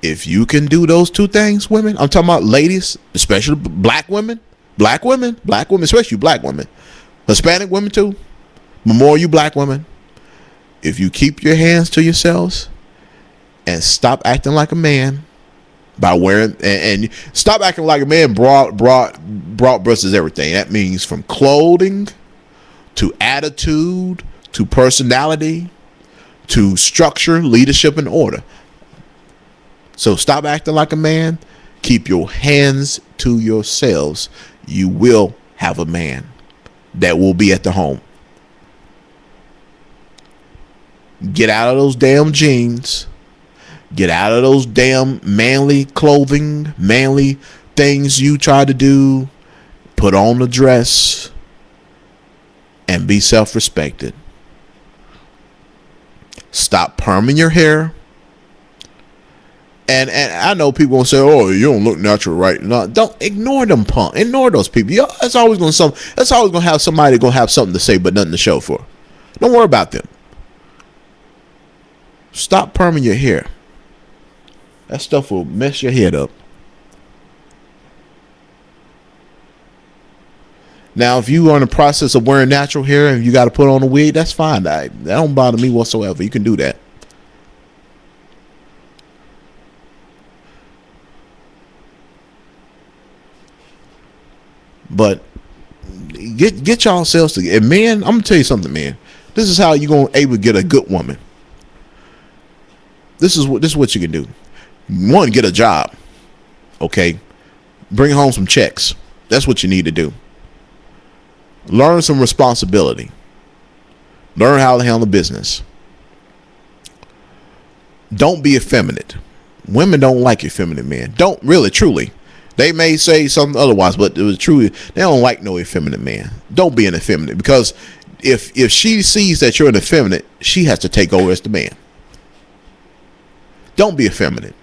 If you can do those 2 things, women, I'm talking about ladies, especially black women, especially black women, Hispanic women too, but more you black women. If you keep your hands to yourselves and stop acting like a man by wearing and stop acting like a man, broad brush is everything. That means from clothing to attitude to personality to structure, leadership, and order. So stop acting like a man. Keep your hands to yourselves. You will have a man that will be at the home. Get out of those damn jeans. Get out of those damn manly clothing, manly things you try to do. Put on the dress and be self-respected. Stop perming your hair. And I know people will say, "Oh, you don't look natural, right?" No, don't ignore them, punk. Ignore those people. That's always gonna have somebody gonna have something to say, but nothing to show for. Don't worry about them. Stop perming your hair. That stuff will mess your head up. Now, if you are in the process of wearing natural hair and you got to put on a wig, that's fine. That don't bother me whatsoever. You can do that. But get y'all selves together. And man, I'm gonna tell you something, man. This is how you're gonna able to get a good woman. This is what you can do. One, get a job. Okay, bring home some checks. That's what you need to do. Learn some responsibility. Learn how to handle business. Don't be effeminate. Women don't like effeminate men. Don't really, truly. They may say something otherwise, but it was truly they don't like no effeminate man. Don't be an effeminate, because if she sees that you're an effeminate, she has to take over as the man. Don't be effeminate.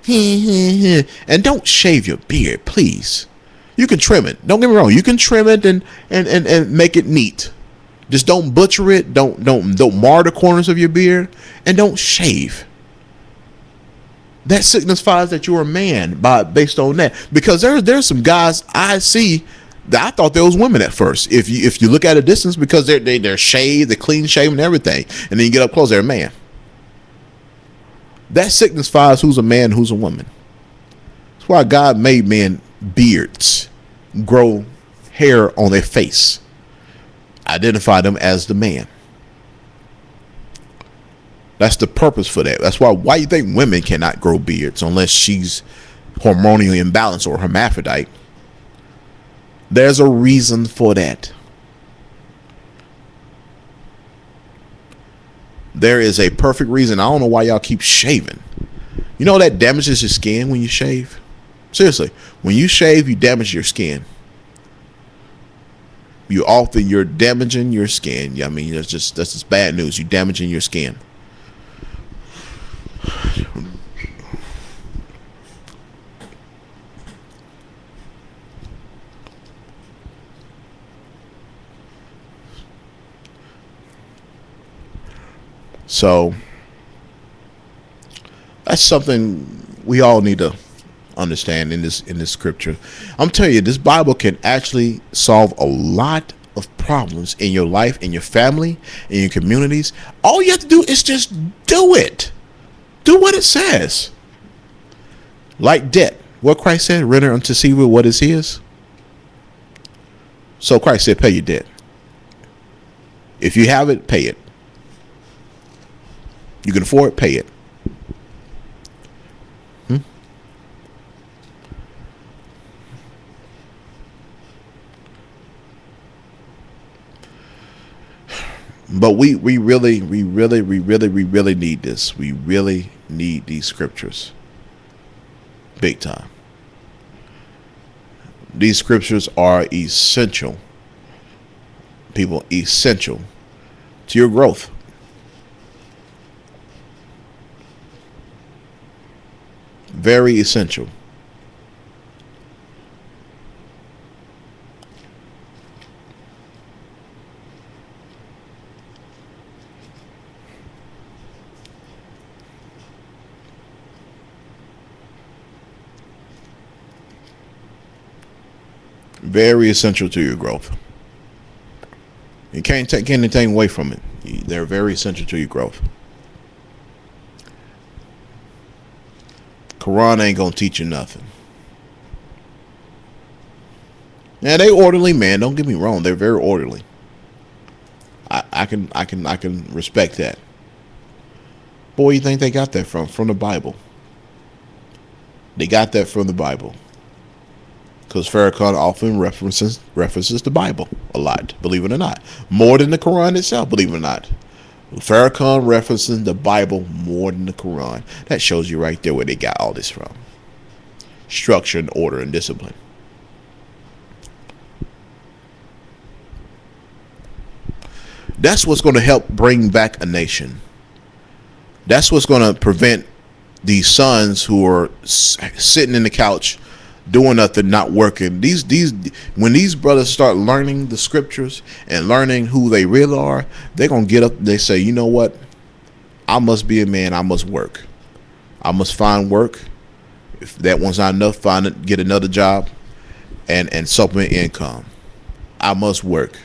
And don't shave your beard, please. You can trim it. Don't get me wrong. You can trim it and make it neat. Just don't butcher it. Don't mar the corners of your beard, and don't shave. That signifies that you're a man based on that. Because there's some guys I see that I thought there was women at first. If you look at a distance, because they're shaved, they're clean shaven and everything, and then you get up close, they're a man. That signifies who's a man, who's a woman. That's why God made men beards, grow hair on their face, identify them as the man. That's the purpose for that. That's why you think women cannot grow beards unless she's hormonally imbalanced or hermaphrodite. There's a reason for that. There is a perfect reason. I don't know why y'all keep shaving. You know that damages your skin when you shave? Seriously, when you shave, you damage your skin. You're damaging your skin. I mean, that's just bad news. You're damaging your skin. So that's something we all need to understand in this scripture. I'm telling you, this Bible can actually solve a lot of problems in your life, in your family, in your communities. All you have to do is just do it. Do what it says. Like debt. What Christ said, render unto Caesar what is his. So Christ said, pay your debt. If you have it, pay it. You can afford it, pay it. But we really need this. We really need these scriptures. Big time. These scriptures are essential. People, essential to your growth. Very essential. Very essential to your growth. You can't take anything away from it. They're very essential to your growth. Quran ain't gonna teach you nothing. Now they orderly, man. Don't get me wrong. They're very orderly. I can respect that. Boy, you think they got that from the Bible? They got that from the Bible. Because Farrakhan often references the Bible a lot, believe it or not. More than the Quran itself, believe it or not. Farrakhan references the Bible more than the Quran. That shows you right there where they got all this from. Structure and order and discipline. That's what's going to help bring back a nation. That's what's going to prevent these sons who are sitting in the couch doing nothing, not working. These when these brothers start learning the scriptures and learning who they really are, they're gonna get up. They say, you know what? I must be a man. I must work. I must find work. If that one's not enough, get another job, and supplement income. I must work.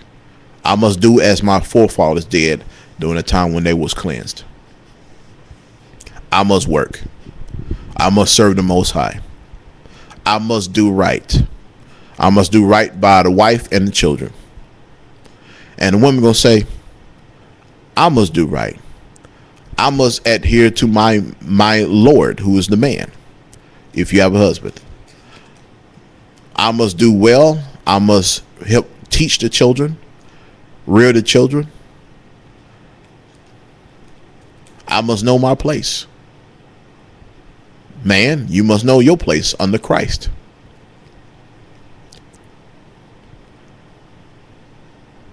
I must do as my forefathers did during the time when they was cleansed. I must work. I must serve the Most High. I must do right. I must do right by the wife and the children. And the woman gonna say, I must do right. I must adhere to my Lord, who is the man, if you have a husband. I must do well. I must help teach the children, rear the children. I must know my place. Man, you must know your place under Christ.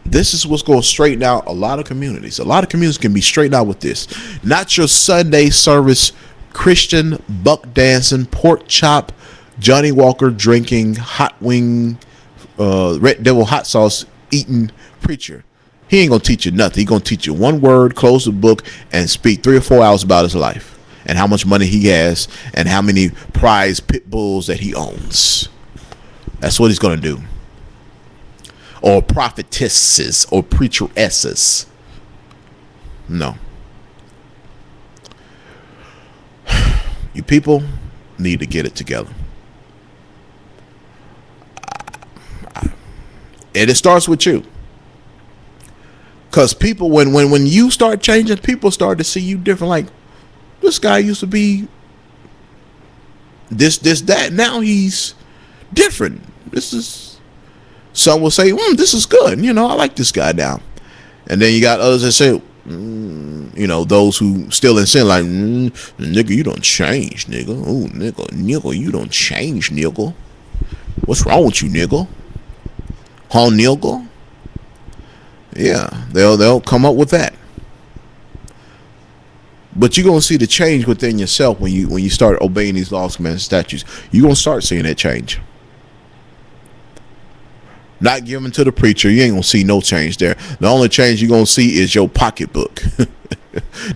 This is what's going to straighten out a lot of communities. A lot of communities can be straightened out with this. Not your Sunday service, Christian, buck dancing, pork chop, Johnny Walker drinking, hot wing, Red Devil hot sauce eating preacher. He ain't going to teach you nothing. He going to teach you one word, close the book, and speak 3 or 4 hours about his life and how much money he has and how many prize pit bulls that he owns. That's what he's going to do. Or prophetesses or preacheresses. No. You people need to get it together. And it starts with you. Because people, when you start changing, people start to see you different. Like, this guy used to be this, that. Now he's different. This is... Some will say, this is good. You know, I like this guy now. And then you got others that say, you know, those who still in sin, like, nigga, you don't change, nigga. Oh, nigga, you don't change, nigga. What's wrong with you, nigga? Huh, nigga? Yeah, they'll come up with that. But you're gonna see the change within yourself when you start obeying these laws, commands, and statutes. You're gonna start seeing that change. Not giving to the preacher, you ain't gonna see no change there. The only change you're gonna see is your pocketbook.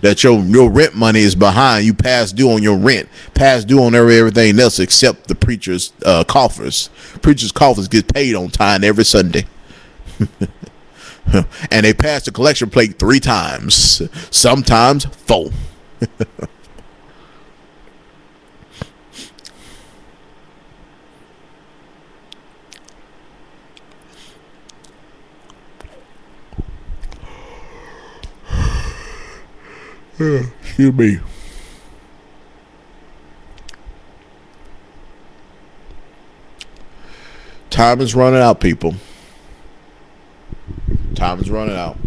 That your rent money is behind. You past due on your rent, past due on everything else except the preacher's coffers. Preacher's coffers get paid on time every Sunday. And they pass the collection plate 3 times, sometimes 4. Excuse me. Time is running out, people. Time is running out.